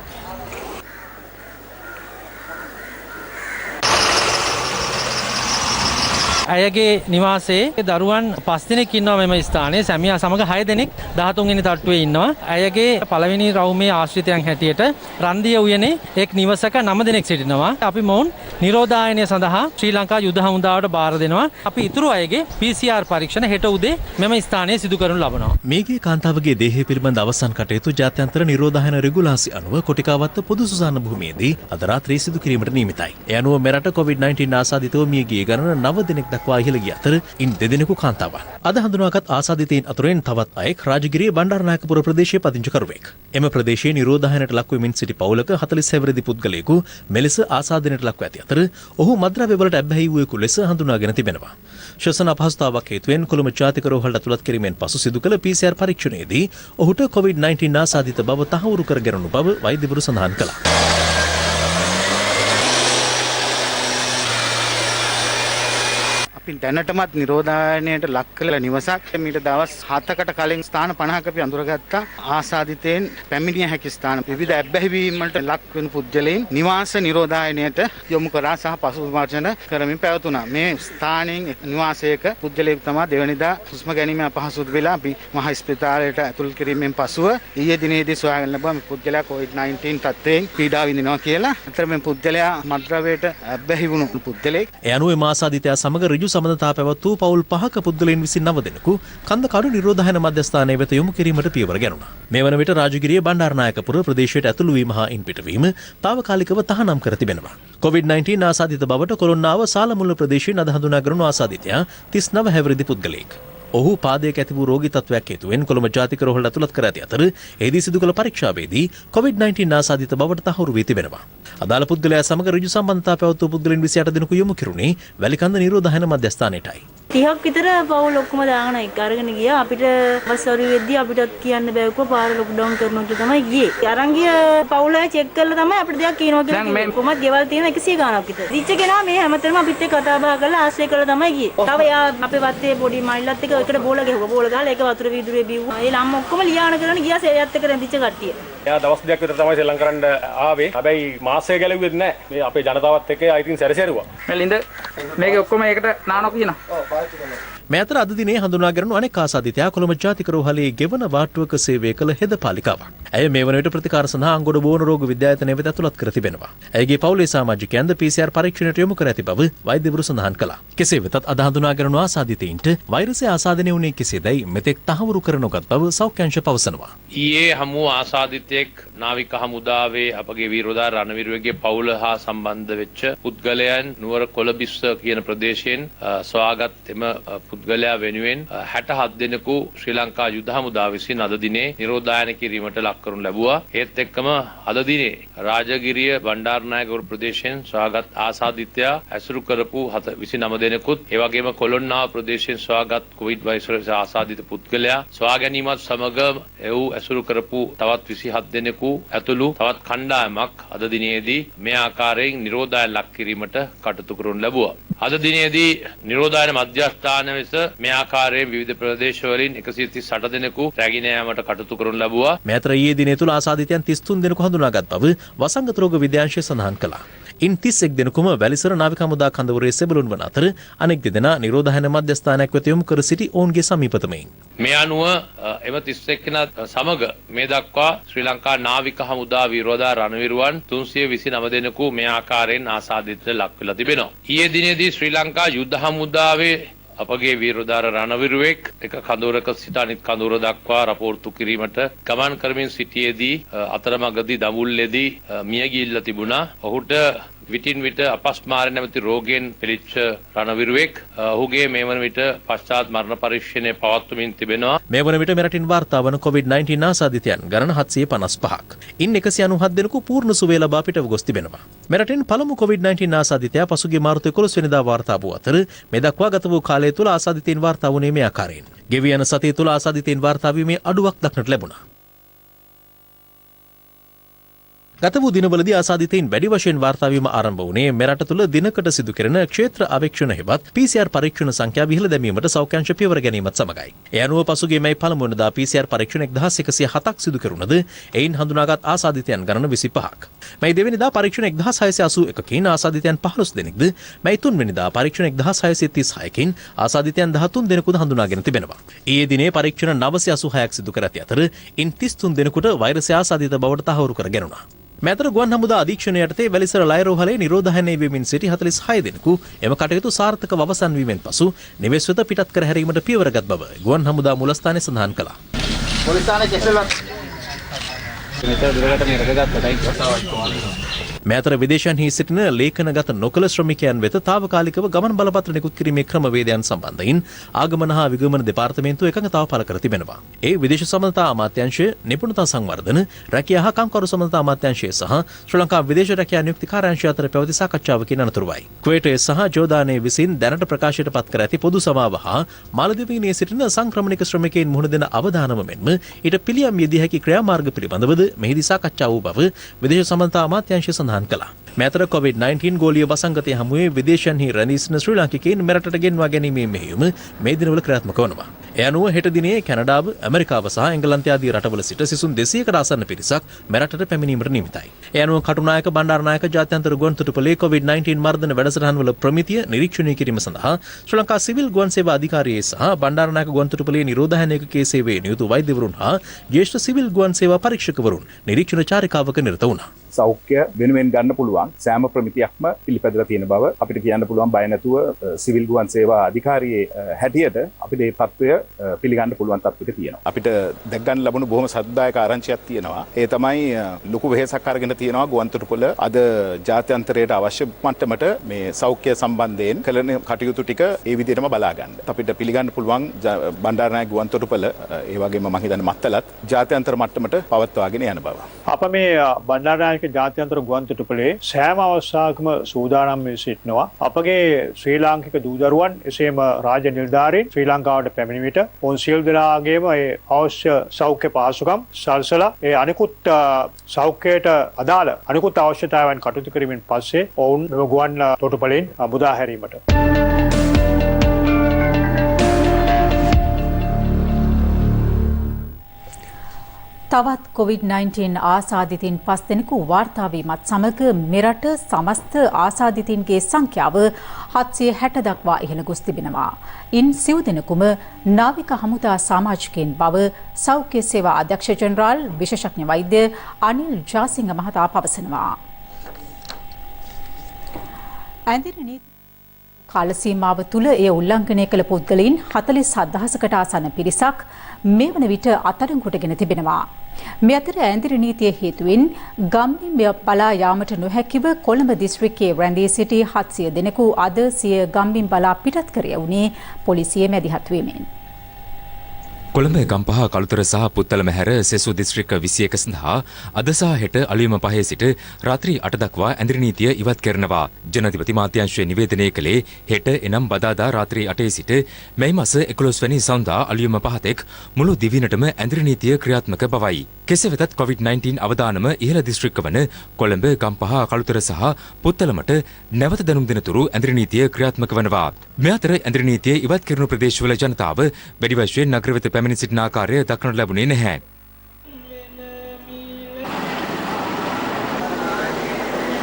ඇයගේ නිවාසයේ දරුවන් 5 දෙනෙක් ඉන්නවා මෙම ස්ථානයේ. සැමියා සමග 6 දෙනෙක් 13 වෙනි තට්ටුවේ ඉන්නවා. ඇයගේ පළවෙනි රවුමේ ආශ්‍රිතයන් හැටියට රන්දිය උයනේ එක් නිවසක 9 දෙනෙක් සිටිනවා. අපි මොවුන් නිරෝධායනය සඳහා ශ්‍රී ලංකා යුද හමුදාවට බාර දෙනවා. අපි ඉතුරු අයගේ PCR පරීක්ෂණ හෙට උදේ මෙම ස්ථානයේ සිදු කරනු ලබනවා. මේගේ කාන්තාවගේ දේහය පිළිබඳ අවසන් කටයුතු ජාත්‍යන්තර නිරෝධායන රෙගුලාසි අනුව කොටිකාවත්ත පොදු සුසාන භූමියේදී අද රාත්‍රියේ සිදු කිරීමට නියමිතයි. ඒ අනුව මෙරට COVID-19 ආසාදිතව මිය ගිය ගණන 9 දෙනෙක් දක්වා ඉහළ ගිය අතර ඉන් 2 දෙනෙකු කාන්තාවන්. අද හඳුනාගත් ආසාදිතයින් අතුරෙන් තවත් අයෙක් රාජගිරිය බණ්ඩාරනායකපුර ප්‍රදේශයේ පදිංචිකරුවෙක්. එම ප්‍රදේශයේ නිරෝධායනයට ලක් වෙමින් සිටි පවුලක 46 වෙනි පුද්ගලයෙකු මෙලෙස ආසාදනයට ලක්ව ඇති අතර ඔහු මද්‍රව්‍ය වලට ඇබ්බැහි වූයෙකු ලෙස හඳුනාගෙන තිබෙනවා. ශ්වසන අපහසුතාවක් හේතුවෙන් කොළඹ ජාතික රෝහලට ඇතුළත් කිරීමෙන් පසු සිදු කළ PCR පරීක්ෂණයේදී ඔහුට COVID-19 ආසාදිත බව තහවුරු කර ගැනුණු බව වෛද්‍යවරු සඳහන් කළා. අපි දැනටමත් නිරෝධායනයට ලක් කළ නිවසක් මීට දවස් 7කට කලින් ස්ථාන 50ක අපි අඳුරගත්තා. ආසාදිතයෙන් පැමිණිය හැකි ස්ථාන විවිධ ඇබ්බැහිවීම් වලට ලක් වෙන පුද්ගලයන් නිවාස නිරෝධායනයට යොමු කරා සහ පසු විමර්ශන කරමින් පැවතුණා. මේ ස්ථානයෙන් නිවාසයක පුද්ගලයෙක් තමයි දෙවනිදා හුස්ම ගැනීම අපහසු වෙලා අපි මහා ස්පිතාලයට ඇතුල් කිරීමෙන් පසුව ඊයේ දිනේදී සොයාගෙන ලැබුවා මේ පුද්ගලයා COVID-19 තත්ත්වයෙන් පීඩා විඳිනවා කියලා. අතර මේ පුද්ගලයා මද්‍රව්‍යයට ඇබ්බැහි වුණු පුද්ගලෙක්. ඒ අනුව එම ආසාදිතයා සමග ඍජු සම්බන්ධතා පැවැත් වූ පවුල් 5ක පුද්ගලයන් විසින් 9 දෙනෙකු කන්දකාඩු නිරෝධායන මධ්‍යස්ථානයේ වෙත යොමු කිරීමට පියවර ගැනුණා. මේ වන විට රාජගිරිය බණ්ඩාරනායකපුර ප්‍රදේශයට ඇතුළු වීම හා ඉන් පිටවීම తాවකාලිකව තහනම් කර තිබෙනවා. COVID-19 ආසාදිත බවට කොළොන්නාව සාලමුල්ල ප්‍රදේශයෙන් අද හඳුනාගනු ආසාදිතයා 39 හැවිරිදි පුද්ගලයෙක්. ඔහු පාදයක ඇති වූ රෝගී තත්ත්වයක් හේතුවෙන් කොළඹ ජාතික රෝහලට ඇතුළත් කර ඇති අතර එහිදී සිදු කළ පරීක්ෂාවේදී COVID-19 ආසාදිත බවට තහවුරු වී තිබෙනවා. අදාළ පුද්ගලයා සමග ඍජු සම්බන්ධතා පැවැත් වූ පුද්ගලයන් 28 දෙනෙකු යොමු කෙරුණේ වැලිකන්ද නිරෝධායන මධ්‍යස්ථානයටයි. 30ක් විතර පවුල් ඔක්කොම දාගෙන එක අරගෙන ගියා. අපිට වසරු වෙද්දී අපිටත් කියන්න බැවුවා පාර ලොක්ඩවුන් කරනවා කියලා තමයි ගියේ. අරන් ගිය පවුල චෙක් කරලා තමයි අපිට දෙයක් කියනවා කියලා කිව්වේ. කොහොමද ගෙවල් තියෙන 100 ගාණක් විතර. රිච් කෙනා මේ හැමතැනම අපිත් එක්ක කතා බහ කරලා ආශ්‍රය කරලා තමයි ගියේ. තව යා අපේ වත්තේ පොඩි මයිලත් එක්ක එකට බෝල ගැහුවා. බෝල ගහලා ඒක වතුර වීදුරේ බිව්වා. ඒ ළම්ම ඔක්කොම ලියාන කරගෙන ගියා සේයත් එක්ක රැඳිච්ච කට්ටිය. එයා දවස් දෙකක් විතර තමයි ශ්‍රී ලංකාවට ආවේ. හැබැයි මාසය ගැලුවෙත් නැහැ. මේ අපේ ජනතාවත් එක්ක ආයිතින් සැරසෙරුවා. මෙලින්ද මේක ඔක්කොම ඒකට නානෝ කියනවා. ඔව් පාවිච්චි කරනවා. මේ අතර අද දිනේ හඳුනාගනු අනෙක් ආසාදිතයා කොළඹ ජාතික රෝහලේ ගෙවන වාට්ටුවක සේවය කළ හෙද පාලිකාවක්. ඇය මේ වන විට ප්‍රතිකාර සඳහා අංගොඩ බෝන රෝග විද්‍යායතනය වෙත ඇතුළත් කර තිබෙනවා. ඇයගේ පවුලේ සමාජිකයන්ද PCR පරීක්ෂණයට යොමු කර ඇති බව වෛද්‍යවරු සඳහන් කළා. කෙසේ වෙතත් අද හඳුනාගනු ආසාදිතයින්ට වෛරසය ආසාදනය වුණේ කෙසේදයි මෙතෙක් තහවුරු කර නොගත් බව සෞඛ්‍යංශ පවසනවා. ඊයේ හමු ආසාදිතයෙක් නාවික හමුදාවේ අපගේ වීරෝදා රණවිරුවගේ පවුල හා සම්බන්ධ වෙච්ච පුද්ගලයන් නුවර කොළඹිස්ස කියන ප්‍රදේශයෙන් සොයාගත් එම පුද්ගලයා වෙනුවෙන් 67 දෙනෙකු ශ්‍රී ලංකා යුද හමුදාව විසින් අද දිනේ නිරෝධායන කිරීමට ලක් කරනු ලැබුවා. ඒත් එක්කම අද දිනේ රාජගිරිය බණ්ඩාරනායකපුර ප්‍රදේශයෙන් සොයාගත් ආසාදිතයා ඇසුරු කරපු 29 දෙනෙකුත් ඒ වගේම කොළොන්නාව ප්‍රදේශයෙන් සොයාගත් කොවිඩ් වෛරස් ආසාදිත පුද්ගලයා සොයා ගැනීමත් සමග එව් ඇසුරු කරපු තවත් 27 දෙනෙකු ඇතුළු තවත් කණ්ඩායමක් අද දිනේදී මේ ආකාරයෙන් නිරෝධායන ලක් කිරීමට කටයුතු කරනු ලැබුවා. අද දිනේදී නිරෝධායන මධ්‍යස්ථාන වෙත මේ ආකාරයෙන් විවිධ ප්‍රදේශවලින් 138 දෙනෙකු රැගෙන යාමට කටයුතු කරනු ලැබුවා. මේ අතර ඊයේ දිනේ තුල ආසාදිතයන් 33 දෙනෙකු හඳුනාගත් බව වසංගත රෝග විද්‍යාංශය සඳහන් කළා. ඉන් 31 දෙනෙකුම වැලිසර නාවික හමුදා කඳවුරේ සෙබළුන් වන අතර අනෙක් දෙදෙනා නිරෝධායන මධ්‍යස්ථානයක් වෙත යොමු කර සිටි ඔවුන්ගේ සමීපතමයින්. මේ අනුව එම 31 දෙනා සමග මේ දක්වා ශ්‍රී ලංකා නාවික හමුදා විරෝධා රණවිරුවන් 329 දෙනෙකු මේ ආකාරයෙන් ආසාදිතට ලක් වෙලා තිබෙනවා. ඊයේ දිනේදී ශ්‍රී ලංකා යුද්ධ හමුදාවේ අපගේ වීරෝදාර රණවිරුවෙක් එක කඳවුරක සිට අනිත් කඳවුර දක්වා රපෝර්තු කිරීමට ගමන් කරමින් සිටියේදී අතරමඟදී දඹුල්ලේදී මිය ගිහිල්ලා තිබුණා. ඔහුට විටින් විට අපස්මාරය නැමැති රෝගයෙන් පිළිච්ච රණවිරුවෙක් ඔහුගේ මේ වන විට පශ්චාත් මරණ පරීක්ෂණය පවත්වමින් තිබෙනවා. මේ වන විට මෙරටින් වාර්තා වන COVID-19 ආසාදිතයන් ගණන 755ක්. ඉන් 197 දෙනෙකු පූර්ණ සුවය ලබා පිටව ගොස් තිබෙනවා. මෙරටින් පළමු COVID-19 ආසාදිතයා පසුගිය මාර්තු 11 වෙනිදා වාර්තා වූ අතර මේ දක්වා ගත වූ කාලය තුළ ආසාදිතයින් වාර්තා වුණේ මේ ආකාරයෙන්. ගෙවී යන සතිය තුළ ආසාදිතයින් වාර්තා වීමේ අඩුවක් දක්නට ලැබුණා. ගත වූ දිනවලදී ආසාදිතයින් වැඩි වශයෙන් වාර්තා වීම ආරම්භ වුණේ මෙරට තුළ දිනකට සිදු කෙරෙන ක්ෂේත්‍ර අවේක්ෂණ හෙවත් PCR පරීක්ෂණ සංඛ්‍යාව ඉහළ දැමීමට සෞඛ්‍ය අංශ පියවර ගැනීමත් සමගයි. ඒ අනුව පසුගිය මැයි පළමු වෙනිදා PCR පරීක්ෂණ 1107ක් සිදු කෙරුණද එයින් හඳුනාගත් ආසාදිතයන් ගණන 25ක්. මැයි දෙවැනිදා පරීක්ෂණ 1681කින් ආසාදිතයන් 15 දෙනෙක්ද, මැයි තුන්වෙනිදා පරීක්ෂණ 1636කින් ආසාදිතයන් 13 දෙනෙකුද හඳුනාගෙන තිබෙනවා. ඊයේ දිනේ පරීක්ෂණ 986ක් සිදු කර ඇති අතර ඉන් 33 දෙනෙකුට වෛරසය ආසාදිත බවට තහවුරු කර ගැනුණා. මෙතර ගුවන් හමුදා අධීක්ෂණය යටතේ වැලිසර ලයරෝහලේ නිරෝධායනය වෙමින් සිටි 46 දෙනෙකු එම කටයුතු සාර්ථකව අවසන් වීමෙන් පසු නිවෙස් වෙත පිටත් කර හැරීමට පියවරගත් බව ගුවන් හමුදා මුලස්ථානයේ සඳහන් කළා. මෙතර විදේශයන්හි සිටින ලේඛනගත නොකළ ශ්‍රමිකයන් වෙත తాවකාලිකව ගමන් බලපත්‍ර නිකුත් කිරීමේ ක්‍රමවේදයන් සම්බන්ධයෙන් ආගමන හා විගමන දෙපාර්තමේන්තුව එකඟතාව පළ කර තිබෙනවා. ඒ විදේශ සම්බන්ධතා අමාත්‍යාංශය, නිපුණතා සංවර්ධන, රැකියා හා කම්කරු සම්බන්ධතා අමාත්‍යාංශය සහ ශ්‍රී ලංකා විදේශ රැකියා නියුක්ති කාර්යාංශය අතර පැවති සාකච්ඡාවකින් අනතුරුවයි. කුවේටය සහ ජෝර්දානයේ විසින් දැනට ප්‍රකාශයට පත් කර ඇති පොදු සමාව හා මාලදිවයිනේ සිටින සංක්‍රමණික ශ්‍රමිකයින් මුහුණ දෙන අවදානම මෙන්ම ඊට පිළියම් යෙදිය හැකි ක්‍රියාමාර්ග පිළිබඳවද මෙහිදී සාකච්ඡා වූ බව විදේශ සම්බන්ධතා අමාත්‍යාංශය සඳහන් කළා. මෙතර COVID-19 ගෝලීය වසංගතය හමුවේ විදේශයන්හි රැඳී සිටින ශ්‍රී ලාංකිකයින් මෙරටට ගෙන්වා ගැනීමේ මෙහෙයුම මේ දිනවල ක්‍රියාත්මක වනවා. ඒ අනුව හෙට දිනේ කැනඩාව, ඇමරිකාව සහ එංගලන්තය ආදී රටවල සිට සිසුන් 200කට ආසන්න පිරිසක් මෙරටට පැමිණීමට නියමිතයි. ඒ අනුව කටුනායක බණ්ඩාරනායක ජාත්‍යන්තර ගුවන්තොටුපළේ COVID-19 මර්ධන වැඩසටහන්වල ප්‍රමිතිය නිරීක්ෂණය කිරීම සඳහා ශ්‍රී ලංකා සිවිල් ගුවන් සේවා අධිකාරියේ සහ බණ්ඩාරනායක ගුවන්තොටුපළේ නිරෝධායන ඒකකයේ සේවයේ නියුතු වෛද්‍යවරුන් හා ජ්‍යෙෂ්ඨ සිවිල් ගුවන් සේවා පරීක්ෂකවරුන් නිරීක්ෂණ චාරිකාවක නිරත වුණා. සෞඛ්‍ය වෙනුවෙන් ගන්න පුළුවන් සෑම ප්‍රමිතියක්ම පිළිපැදලා තියෙන බව අපිට කියන්න පුළුවන්. බය නැතුව සිවිල් ගුවන් සේවා අධිකාරියේ හැටියට අපිට මේ තත්ත්වය පිළිගන්න පුළුවන් තත්ත්වයක තියෙනවා. අපිට දැක් ගන්න ලැබුණු බොහොම සද්දායක ආරංචියක් තියෙනවා. ඒ තමයි ලොකු වෙහෙසක් අරගෙන තියෙනවා ගුවන්තොටුපළ අද ජාත්‍යන්තරයට අවශ්‍ය මට්ටමට මේ සෞඛ්‍ය සම්බන්ධයෙන් කළ කටයුතු ටික ඒ විදිහටම බලා ගන්න. අපිට පිළිගන්න පුළුවන් බණ්ඩාරනායක ගුවන්තොටුපළ ඒ වගේම මම හිතන්නේ මත්තලත් ජාත්‍යන්තර මට්ටමට පවත්වාගෙන යන බව. අප මේ බණ්ඩාරනායක ජාත්‍යන්තර ගුවන්තොටුපළේ සෑම අවස්ථාවකම සූදානම් වී සිටිනවා. අපගේ ශ්‍රී ලාංකික දූදරුවන් එසේම රාජ්‍ය නිලධාරීන් ශ්‍රී ලංකාවට පැමිණි විට ඔවුන් සියලු දෙනාගේම ඒ අවශ්‍ය සෞඛ්‍ය පහසුකම් සලසලා ඒ අනිකුත් සෞඛ්‍යයට අදාළ අනිකුත් අවශ්‍යතාවයන් කටයුතු කිරීමෙන් පස්සේ ඔවුන් ගුවන් තොටුපළෙන් මුදා හැරීමට තවත් COVID-19 ආසාදිතින් 5 දෙනෙකු වාර්තා වීමත් සමග මෙරට සමස්ත ආසාදිතින්ගේ සංඛ්‍යාව 760 දක්වා ඉහළ ගොස් තිබෙනවා. ඉන් 90 දෙනෙකුම නාවික හමුදා සමාජිකයින් බව සෞඛ්‍ය සේවා අධ්‍යක්ෂ ජෙනරාල් විශේෂඥ වෛද්‍ය අනිල් ජාසිංහ මහතා පවසනවා. ඇඳිරි කාල සීමාව තුළ එය උල්ලංඝනය කළ පුද්ගලයන් 47000කට ආසන්න පිරිසක් මේ වන විට අත්අඩංගුවටගෙන තිබෙනවා. මේ අතර ඇඳිරි නීතිය හේතුවෙන් ගම්බිම් බලා යාමට නොහැකිව කොළඹ දිස්ත්‍රික්කයේ රැඳී සිටි 700 දෙනෙකු අද සිය ගම්බිම් බලා පිටත් කර යවුණේ පොලිසිය මැදිහත් වීමෙන්. කොළඹ ගම්පහ කළුතර සහ පුත්තලම හැර සෙසු දිස්ත්‍රික්ක 21 සඳහා අද සහ හෙට අලුයම 5 සිට රාත්‍රී 8 දක්වා ඇඳිරි නීතිය ඉවත් කරනවා. ජනාධිපති මාත්‍යාංශය නිවේදනය කළේ හෙට එනම් බදාදා රාත්‍රී 8 සිට මැයි මාස 11 වැනි සඳහා අලුයම 5 තෙක් මුළු දිවිනටම ඇඳිරි නීතිය ක්‍රියාත්මක බවයි. කෙසේ වෙතත් COVID-19 අවදානම ඉහළ දිස්ත්‍රික්ක වන කොළඹ ගම්පහ කළුතර සහ පුත්තලමට නැවත දැනුම් දෙනතුරු ඇඳිරි නීතිය ක්‍රියාත්මක වනවා. මේ අතර ඇඳිරි නීතිය ඉවත් කරන ප්‍රදේශවල ජනතාව වැඩි වශයෙන් නගර වෙත පැමිණ සිටින ආකාරය දක්නට ලැබුණේ නැහැ.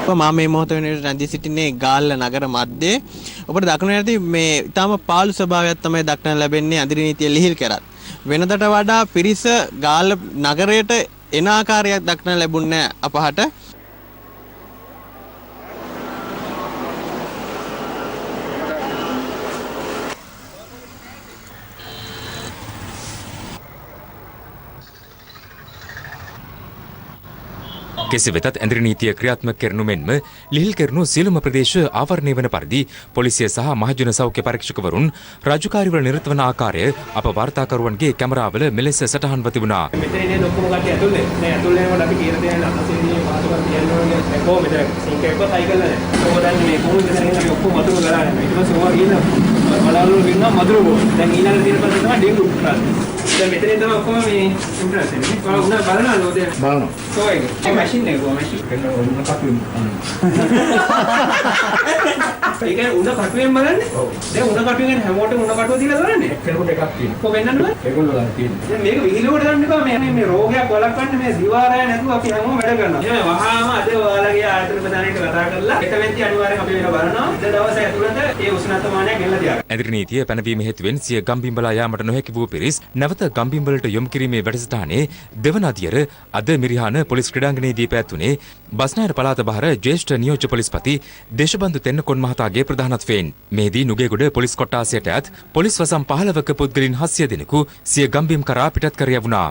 මම මේ මොහොත වෙනකොට රැඳී සිටින්නේ ගාල්ල නගර මැද්දේ. ඔබට දක්නට ඇති මේ ඊටම පාළු ස්වභාවයක් තමයි දක්නට ලැබෙන්නේ අඳිරි නීතිය ලිහිල් කරත්. වෙනදට වඩා පිරිස ගාල්ල නගරයට එන ආකාරයක් දක්නට ලැබුණේ අපහට. කෙසේ වෙතත් ඇඳරි නීතිය ක්‍රියාත්මක කරනු මෙන්ම ලිහිල් කරනු සියලුම ප්‍රදේශ ආවරණය වන පරිදි පොලිසිය සහ මහජන සෞඛ්‍ය පරීක්ෂකවරුන් රාජකාරිවල නිරත වන ආකාරය අප වාර්තාකරුවන්ගේ කැමරාවල මෙලෙස සටහන්ව තිබුණා. මෙතන ඉන්නේ ඔක්කොම කට්ටිය ඇතුළේ. මේ ඇතුළේ යනකොට අපි කියන දේ අතසෙන්නේ පාසුකම් තියන්න ඕනේ. කොහොමද මෙතන සිංක් එකක් සයිකල් නැහැ. කොහොමද මේ කොහොමද මෙතන ඉන්නේ ඔක්කොම වතුර ගලාගෙන. ඊට පස්සේ ඕවා ගිහින් බලවලු ගින්නා මදුරු බෝ. දැන් ඊළඟ දින පස්සේ තමයි ඩෙන්ගු ප්‍රශ්නේ. දැන් මෙතනින් තමයි ඔක්කොම මේ ඉම්ප්‍රෙස් වෙන්නේ. කොහොමද උනා බලනවද ඔය දේ? බලනවා. කොහේද? මේ මැෂින් එක කොහොමද? මැෂින් එක උණ කටුවෙන්. ඒක උණ කටුවෙන් බලන්නේ? ඔව්. දැන් උණ කටුවෙන් හැමෝටම උණ කටුව දීලා බලන්නේ. කෙනෙකුට එකක් තියෙනවා. කොහොම වෙන්නන්නද? ඒගොල්ලෝ ගන්න තියෙනවා. දැන් මේක විහිළුවට ගන්න එපා. මේ රෝගයක් වළක්වන්න මේ දිවාරය නැතුව අපි හැමෝම වැඩ කරනවා. එහෙනම් වහාම අද ඔයාලගේ ආයතන ප්‍රධානීට කතා කරලා එතෙන්දී අනිවාර්යෙන් අපි වෙන බලනවා. ඉත දවස් ඇතුළත ඒ උෂ්ණත්වමානය ගෙනලා තියාගන්න. ඇඳරි නීතිය පැනවීම හේතුවෙන් සිය ගම්බිම්බලා යාමට නොහැකි වූ පිරිස් නැවත ගම්බිම්බලට යොමු කිරීමේ වැඩසටහනේ දෙවන අදියර අද මිරිහාන පොලිස් ක්‍රීඩාංගණයේදී පැවැත්වුණේ බස්නාහිර පළාත බහර ජ්‍යෙෂ්ඨ නියෝජ්‍ය පොලිස්පති දේශබන්දු තෙන්නකොන් මහතාගේ ප්‍රධානත්වයෙන් මේදී නුගේගොඩ පොලිස් කොට්ටාසයට ඇත් පොලිස් වසම් 15ක පුද්ගලයන් 700 දෙනෙකු සිය ගම්බිම් කරා පිටත් කර යවුණා.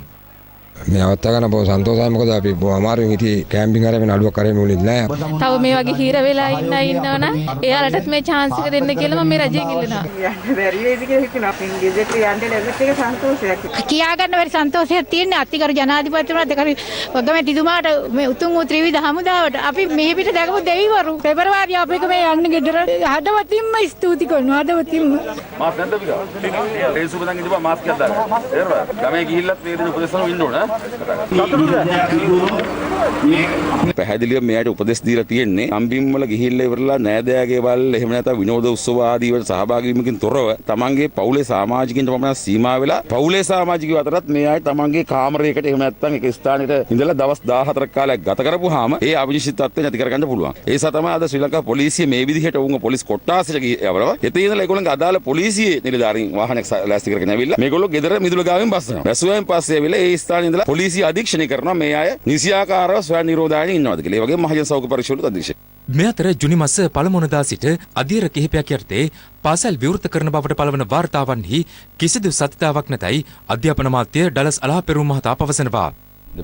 මේ අවස්ථාව ගන්න බොහොම සන්තෝෂයි. මොකද අපි අමාරුවෙන් හිටියේ කැම්පින් කරගෙන අඩුවක් කරේ මුලින් නෑ. තව මේ වගේ හීර වෙලා ඉන්නවනම් එයාලටත් මේ chance එක දෙන්න කියලා මම මේ රජයෙන් ඉල්ලනවා. යන්න බැරි වේද කියලා හිතනවා. අපින් ගෙදරට යන්න ලැබෙත් එක සන්තෝෂයක්. කියා ගන්න බැරි සන්තෝෂයක් තියෙන්නේ අතිගරු ජනාධිපතිතුමාට දෙකරි ගමැතිතුමාට මේ උතුම් වූ ත්‍රිවිධ හමුදාවට අපි මෙහි පිට දැකපු දෙවිවරු පෙබරවාරිය අපේක මේ යන්න ගෙදර හදවතින්ම ස්තුති කරනවා. හදවතින්ම මාස් නැද්ද පිටා? ඒ සුබදන් ඉඳපුවා මාස් එකක් දාන්න. තේරුණාද? ගමේ ගිහිල්ලත් මේ දෙන උපදේශන ඉන්න ඕන. පැහැදිලිව මෙයාට උපදෙස් දීලා තියෙන්නේ ගම්බිම් වල ගිහිල්ලා ඉවරලා නෑදෑගේ වල එහෙම නැත්නම් විනෝද උත්සව ආදී වලට සහභාගී වීමකින් තොරව තමන්ගේ පවුලේ සමාජිකින්ට පමණක් සීමා වෙලා පවුලේ සමාජිකයෝ අතරත් මෙයාට තමන්ගේ කාමරයකට එහෙම නැත්නම් එක ස්ථානෙට ඉඳලා දවස් 14ක් කාලයක් ගත කරපුවාම ඒ අවිනිශ්චිතත්වය නැති කරගන්න පුළුවන්. ඒ නිසා තමයි අද ශ්‍රී ලංකා පොලිසිය මේ විදිහට වුණ පොලිස් කොට්ටාසයට යවනවා. එතන ඉඳලා ඒගොල්ලන්ගේ අදාළ පොලිසියේ නිලධාරීන් වාහනයක් ලෑස්ති කරගෙන ඇවිල්ලා මේගොල්ලෝ ගෙදර මිදුල ගාවෙන් බස්සනවා. බැසුවෙන් පස්සේ ඇවිල්ලා ඒ ස්ථානේ ඉඳලා පොලිසිය අධීක්ෂණය කරනවා මේ අය නිසියාකාරව ස්වයං නිරෝධායන ඉන්නවද කියලා. ඒ වගේම මහජන සෞඛ්‍ය පරීක්ෂණවලට අධීක්ෂණය. මේ අතර ජුනි මාස පළමුවනදා සිට අධීර කිහිපයක් යටතේ පාසල් විවෘත කරන බවට පළවන වාර්තාවන්හි කිසිදු සත්‍යතාවක් නැතයි අධ්‍යාපන අමාත්‍ය ඩලස් අලාපෙරුම් මහතා පවසනවා.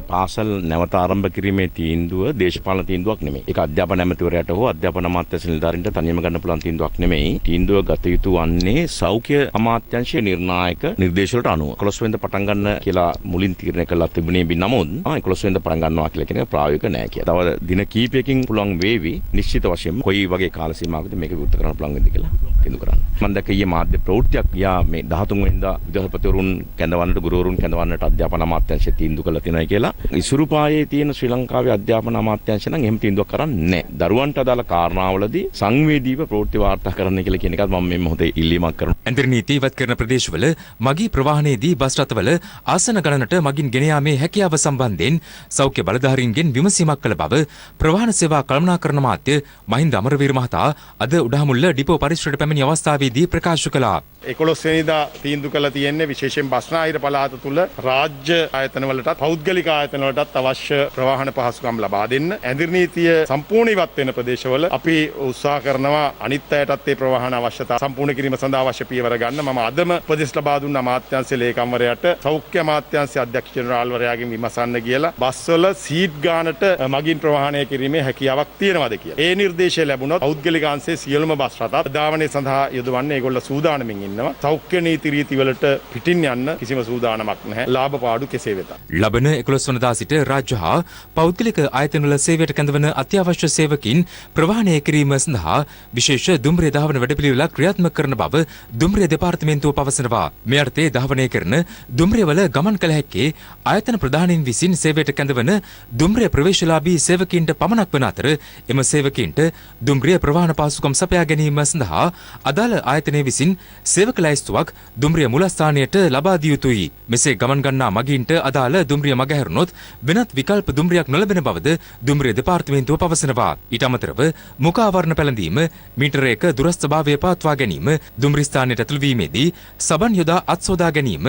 පාසල් නැවත ආරම්භ කිරීමේ තීන්දුව දේශපාලන තීන්දුවක් නෙමෙයි. ඒක අධ්‍යාපන ඇමතිවරයාට හෝ අධ්‍යාපන අමාත්‍යාංශ නිලධාරීන්ට තනියම ගන්න පුළුවන් තීන්දුවක් නෙමෙයි. තීන්දුව ගත යුතු වන්නේ සෞඛ්‍ය අමාත්‍යාංශයේ නිර්ණායක නිර්දේශ වලට අනුව. 11 වෙනිදා පටන් ගන්න කියලා මුලින් තීරණය කළා තිබුණේ නමුත් 11 වෙනිදා පටන් ගන්නවා කියලා කියන එක ප්‍රායෝගික නෑ කියලා. තව දින කීපයකින් පුළුවන් වේවි නිශ්චිත වශයෙන්ම කොයි වගේ කාල සීමාවකද මේක විවෘත කරන්න පුළුවන් වෙන්නේ කියලා තීන්දුව කරන්න. මම දැක්ක ඊයේ මාධ්‍ය ප්‍රවෘත්තියක් යා මේ 13 වෙනිදා විදුහල්පතිවරුන් කැඳවන්නට ගුරුවරුන් කැඳවන්නට අධ්‍යාපන අමාත්‍යාංශය තීන්දුව කළා තියෙනවා කියලා. ඉසුරුපායේ තියෙන ශ්‍රී ලංකාවේ අධ්‍යාපන අමාත්‍යාංශය නම් එහෙම තීන්දුවක් කරන්නේ නැහැ. දරුවන්ට අදාළ කාරණාවලදී සංවේදීව ප්‍රවෘත්ති වාර්තා කරන්න කියලා කියන එකත් මම මේ මොහොතේ ඉල්ලීමක් කරනවා. ඇඳරි නීති ඉවත් කරන ප්‍රදේශවල මගී ප්‍රවාහනයේදී බස් රථවල ආසන ගණනට මගින් ගෙන යාමේ හැකියාව සම්බන්ධයෙන් සෞඛ්‍ය බලධාරීන්ගෙන් විමසීමක් කළ බව ප්‍රවාහන සේවා කළමනාකරණ අමාත්‍ය මහින්ද අමරවීර මහතා අද උඩහමුල්ල ඩිපෝ පරිශ්‍රයට පැමිණි අවස්ථාවේදී ප්‍රකාශ කළා. 11 වෙනිදා තීන්දුව කළා තියෙන්නේ විශේෂයෙන් බස්නාහිර පළාත තුල රාජ්‍ය ආයතන වලටත් පෞද්ගලික ආයතන වලටත් අවශ්‍ය ප්‍රවාහන පහසුකම් ලබා දෙන්න. ඇඳරි නීතිය සම්පූර්ණ ඉවත් වෙන ප්‍රදේශවල අපි උත්සාහ කරනවා අනිත් අයටත් ඒ ප්‍රවාහන අවශ්‍යතාව සම්පූර්ණ කිරීම සඳහා අවශ්‍ය පියවර ගන්න. මම අදම උපදෙස් ලබා දුන්න අමාත්‍යාංශ ලේකම්වරයාට සෞඛ්‍ය අමාත්‍යාංශ අධ්‍යක්ෂ ජෙනරාල්වරයාගෙන් විමසන්න කියලා බස්වල සීට් ගානට මගින් ප්‍රවාහනය කිරීමේ හැකියාවක් තියෙනවද කියලා. ඒ නිර්දේශය ලැබුණොත් පෞද්ගලික අංශයේ සියලුම බස් රථ ධාවනයේ සඳහා යොදවන්නේ ඒගොල්ලෝ සූදානමින් ඉන්නවා. සෞඛ්‍ය නීති රීති වලට පිටින් යන්න කිසිම සූදානමක් නැහැ. ලාභ පාඩු කෙසේ වෙතත්. ලබන 11 වනදා සිට රාජ්‍ය හා පෞද්ගලික ආයතනවල සේවයට කැඳවන අත්‍යවශ්‍ය සේවකින් ප්‍රවාහනය කිරීම සඳහා විශේෂ දුම්රිය ධාවන වැඩපිළිවෙලක් ක්‍රියාත්මක කරන බව දුම්රිය දෙපාර්තමේන්තුව පවසනවා. මේ අර්ථයේ ධාවනය කරන දුම්රියවල ගමන් කළ හැක්කේ ආයතන ප්‍රධානීන් විසින් සේවයට කැඳවන දුම්රිය ප්‍රවේශලාභී සේවකීන්ට පමණක් වන අතර එම සේවකීන්ට දුම්රිය ප්‍රවාහන පහසුකම් සපයා ගැනීම සඳහා අදාළ ආයතනය විසින් සේවක ලැයිස්තුවක් දුම්රිය මුලස්ථානයට ලබා දිය යුතුයි. මෙසේ ගමන් ගන්නා මගීන්ට අදාළ දුම්රිය මගහැරුණොත් වෙනත් විකල්ප දුම්රියක් නොලැබෙන බවද දුම්රිය දෙපාර්තමේන්තුව පවසනවා. ඊට අමතරව මුඛාවරණ පැළඳීම, මීටර 1 දුරස්ථභාවය පවත්වා ගැනීම, දුම්රිය ස්ථානයට ඇතුළු වීමේදී සබන් යොදා අත්සෝදා ගැනීම,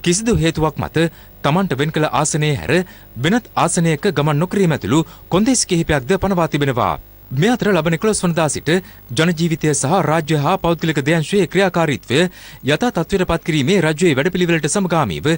කිසිදු හේතුවක් මත තමන්ට වෙන් කළ ආසනයේ හැර වෙනත් ආසනයක ගමන් නොකිරීම ඇතුළු කොන්දේසි කිහිපයක්ද පනවා තිබෙනවා. මේ අතර ලබන 11 වනදා සිට ජන ජීවිතය සහ රාජ්‍ය හා පෞද්ගලික දයංශයේ ක්‍රියාකාරීත්වය යථා තත්ත්වයට පත් කිරීමේ රජයේ වැඩපිළිවෙලට සමගාමීව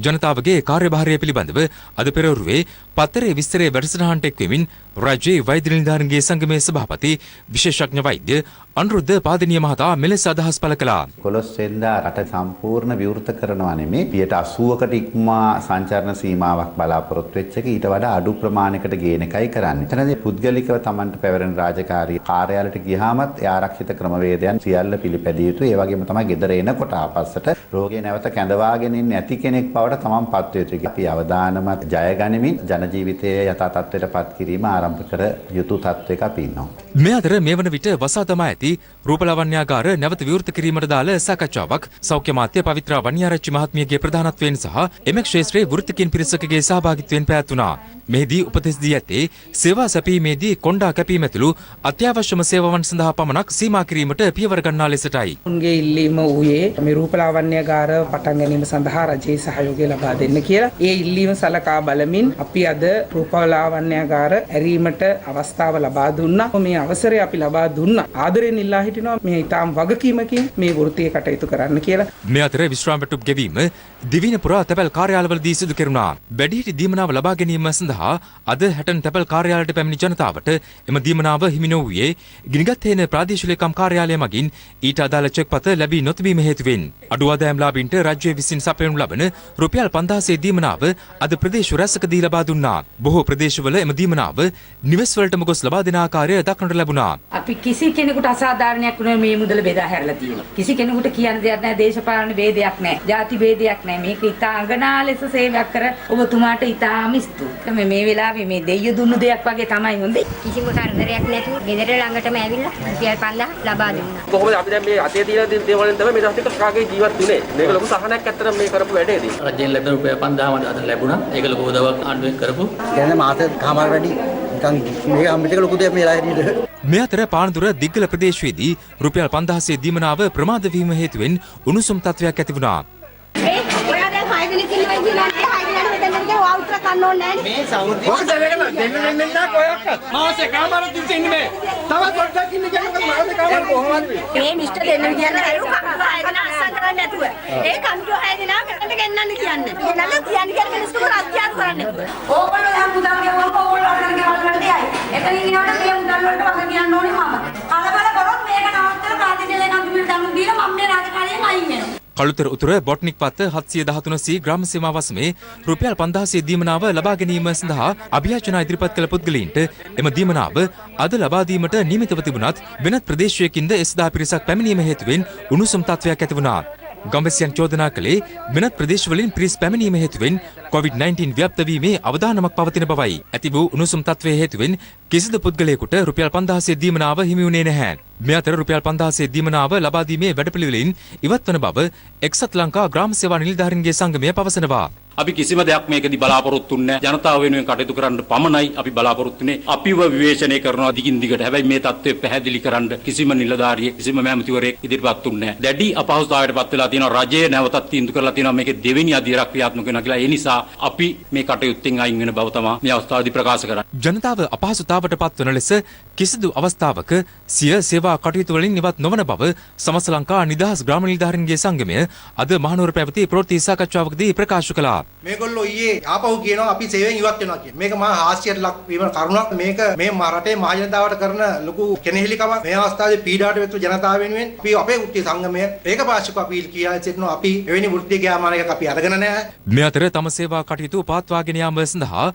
ජනතාවගේ කාර්යභාරය පිළිබඳව අද පෙරවරුවේ පත්තරේ විස්තරයේ වැඩසටහනට එක්වෙමින් රජයේ වෛද්‍ය නිලධාරීන්ගේ සංගමේ සභාපති විශේෂඥ වෛද්‍ය අනුරුද්ධ පාදිනිය මහතා මෙලෙස අදහස් පළ කළා. 11 වෙනිදා රට සම්පූර්ණ විවෘත කරනවා නෙමේ 80%කට ඉක්මවා සංචාරණ සීමාවක් බලාපොරොත්තු වෙච්ච එක ඊට වඩා අඩු ප්‍රමාණයකට ගේන එකයි කරන්නේ. එතනදී පුද්ගලිකව Tamanට පැවරෙන රාජකාරී කාර්යාලයට ගියාමත් ඒ ආරක්ෂිත ක්‍රමවේදයන් සියල්ල පිළිපැදිය යුතුයි. ඒ වගේම තමයි ගෙදර එනකොට ආපස්සට රෝගී නැවත කැඳවාගෙන ඉන්නේ නැති කෙනෙක් බවට තමන් පත් වෙ යුතුයි. අපි අවදානමත් ජය ගනිමින් ජන ජීවිතයේ යථා තත්ත්වයට පත් කිරීම ආරම්භ කර යුතු තත්ත්වයක අපි ඉන්නවා. මේ අතර මේ වන විට වසා තමා ඇති රූපලාවන්‍යාගාර නැවත විවෘත කිරීමට දාල සාකච්ඡාවක් සෞඛ්‍ය මාත්‍ය පවිත්‍රා වන්‍යාරච්චි මහත්මියගේ ප්‍රධානත්වයෙන් සහ එම ක්ෂේත්‍රයේ වෘත්තිකින් පිරිසකගේ සහභාගීත්වයෙන් පැවැත්වුණා. මෙහිදී උපදෙස් දී ඇත්තේ සේවා සැපීමේදී කොණ්ඩා කැපීම ඇතුළු අත්‍යවශ්‍යම සේවාවන් සඳහා පමණක් සීමා කිරීමට පියවර ගන්නා ලෙසටයි. උන්ගේ ඉල්ලීම වූයේ මේ රූපලාවන්‍යාගාර පටන් ගැනීම සඳහා රජයේ සහයෝගය ලබා දෙන්න කියලා. ඒ ඉල්ලීම සලකා බලමින් අපි අද රූපලාවන්‍යාගාර ඇරීමට අවස්ථාව ලබා දුන්නා. මේ අවසරය අපි ලබා දුන්නා. ආදරෙන් ඉල්ලා හිටිනවා මේ ඊටාම් වගකීමකින් මේ වෘත්තීය කටයුතු කරන්න කියලා. මේ අතර විශ්‍රාම වැටුප් ගෙවීම දිවින පුරා තැපැල් කාර්යාලවලදී සිදු කෙරුණා. බැඩිහිටි දීමනාව ලබා ගැනීම සඳහා අද හැටන් තැපැල් කාර්යාලයට පැමිණි ජනතාවට එම දීමනාව හිමි නොවූයේ ගිනිගත් හේන ප්‍රාදේශීය ලේකම් කාර්යාලය මගින් ඊට අදාළ චෙක්පත ලැබී නොතිබීම හේතුවෙන් අඩු ආදායම් ලාභීන්ට රජය විසින් සපයනු ලබන රුපියල් 5000 දීමනාව අද ප්‍රදේශ රැසකදී ලබා දුන්නා. බොහෝ ප්‍රදේශවල එම දීමනාව නිවෙස් වලටම ගොස් ලබා දෙන ආකාරය දක්නට ලැබුණා. අපි කිසි කෙනෙකුට අසාධාරණයක් නෙවෙයි මේ මුදල බෙදා හැරලා තියෙනවා. කිසි කෙනෙකුට කියන්න දෙයක් නැහැ, දේශපාලන ભેදයක් නැහැ, ಜಾති ભેදයක් නැහැ. මේක ඉතා අඟනා ලෙස සේවයක් කර ඔබතුමාට ඉතාම ස්තුතියි. මේ වෙලාවේ මේ දෙයිය දුන්නු දෙයක් වගේ තමයි හොඳේ. කිසිම කරදරයක් නැතුව ගෙදර ළඟටම ඇවිල්ලා රුපියල් 5000 ලබා දුන්නා. කොහොමද අපි දැන් මේ අතේ තියෙන දේවල්ෙන් තමයි මේ දවස් ටික කාගේ ජීවත් වුනේ. මේක ලොකු සහනයක් ඇත්තට මේ කරපු වැඩේදී. රජයෙන් ලැබෙන රුපියල් 5000 අද ලැබුණා. ඒක ලොකු උදව්වක් ආණ්ඩුවෙන් කරපු. කියන්නේ මාස කමාර වැඩි නිකන් මේ අම්මිට ලොකු දෙයක් මේ රාජ්‍යයේ. මේ අතර පානදුර දිග්ගල ප්‍රදේශයේදී රුපියල් 5000 දීමනාව ප්‍රමාද වීම හේතුවෙන් උණුසුම් තත්වයක් ඇති වුණා. ඔයා දැන් 6 දිනක් ඉන්නවා කියලා 6 දිනකට මෙතන ගිහලා වවුචර් කන්න ඕනේ නැහැ. මේ සෞන්දර්ය ඔක දෙන්න නැහැ කොයක්වත්. මාසේ කාමාරක් දිවස ඉන්නේ මේ. තවත් පොඩ්ඩක් ඉන්න කියනකොට මාසේ කාමාර කොහොමද මේ මිස්ටර් දෙන්න කියන්නේ අරු කම්පියුටර් හයගෙන අස්සන් කරන්නේ නැතුව. ඒ කම්පියුටර් හයගෙන ආකට ගෙන්නන්න කියන්නේ. ගෙන්නන්න කියන්නේ මිනිස්සුන්ට අධ්‍යාපන කරන්නේ නැතුව. ඕගොල්ලෝ දැන් මුදල් ගෙවුවම ඕගොල්ලෝ අතර ගෙවල් වලට යයි. එතනින් ඉන්නකොට මේ මුදල් වලට වග කියන්න ඕනේ මම. කලබල කරොත් මේක නවත්තලා ප්‍රාදේශීය කම්පියුටර් දනුම් දීලා මම මේ රාජකාරියෙන් අයින් වෙනවා. කළුතර උතුර බොට්නික් පත්ත 713 ග්‍රාම සීමා වසමේ රුපියල් 5000 දීමනාව ලබා ගැනීම සඳහා අභියාචනා ඉදිරිපත් කළ පුද්ගලයින්ට එම දීමනාව අද ලබා දීමට නියමිතව තිබුණත් වෙනත් ප්‍රදේශයකින්ද එස්දා පිරිසක් පැමිණීම හේතුවෙන් උණුසුම් තත්වයක් ඇති වුණා. ගම්වැසියන් චෝදනා කළේ වෙනත් ප්‍රදේශවලින් පිරිස් පැමිණීම හේතුවෙන් COVID-19 ව්‍යාප්ත වීමේ අවදානමක් පවතින බවයි. ඇති වූ උණුසුම් තත්වයේ හේතුවෙන් කිසිදු පුද්ගලයෙකුට රුපියල් 5000 දීමනාව හිමි වුණේ නැහැ. මේ අතර රුපියල් 5000 දීමනාව ලබා දීමේ වැඩපිළිවෙලින් ඉවත් වන බව එක්සත් ලංකා ග්‍රාම සේවා නිලධාරීන්ගේ සංගමය පවසනවා. අපි කිසිම දෙයක් මේකදී බලාපොරොත්තු වෙන්නේ නැහැ. ජනතාව වෙනුවෙන් කටයුතු කරන්න පමණයි අපි බලාපොරොත්තු වෙන්නේ. අපිව විවේචනය කරනවා දිගින් දිගට. හැබැයි මේ தත්ත්වය පැහැදිලි කරන්න කිසිම නිලධාරියෙක් කිසිම මැමතිවරයෙක් ඉදිරිපත් වුන්නේ නැහැ. දැඩි අපහසුතාවයකට පත් වෙලා තියෙනවා. රජය නැවතත් තීන්දුව කරලා තියෙනවා මේකේ දෙවෙනි අධීරක් ක්‍රියාත්මක වෙනවා කියලා. ඒ නිසා අපි මේ කටයුත්තෙන් අයින් වෙන බව තමයි මේ අවස්ථාවේදී ප්‍රකාශ කරන්නේ. ජනතාව අපහසුතාවට පත් වන ලෙස කිසිදු අවස්ථාවක සිය සේවා කටයුතු වලින් ඉවත් නොවන බව සමස්ත ලංකා නිදහස් ග්‍රාම නිලධාරීන්ගේ සංගමය අද මහනුවර පැවති ප්‍රවෘත්ති සාකච්ඡාවකදී ප්‍රකාශ කළා. මේගොල්ලෝ ඊයේ ආපහු කියනවා අපි සේවයෙන් ඉවත් වෙනවා කියන. මේක මහා හාස්‍යයට ලක් වීම කරුණක්. මේක මේ රටේ මහ ජනතාවට කරන ලොකු කෙනෙහිලිකමක්. මේ අවස්ථාවේ පීඩාවට වෙච්ච ජනතාව වෙනුවෙන් අපි අපේ වෘත්තීය සංගමය ඒකපාර්ශ්විකව අපීල් කියලා සිටිනවා. අපි එවැනි වෘත්තීය ක්‍රියාමානයක් අපි අරගෙන නැහැ. මේ අතර තම සේවා කටයුතු පවත්වාගෙන යාම සඳහා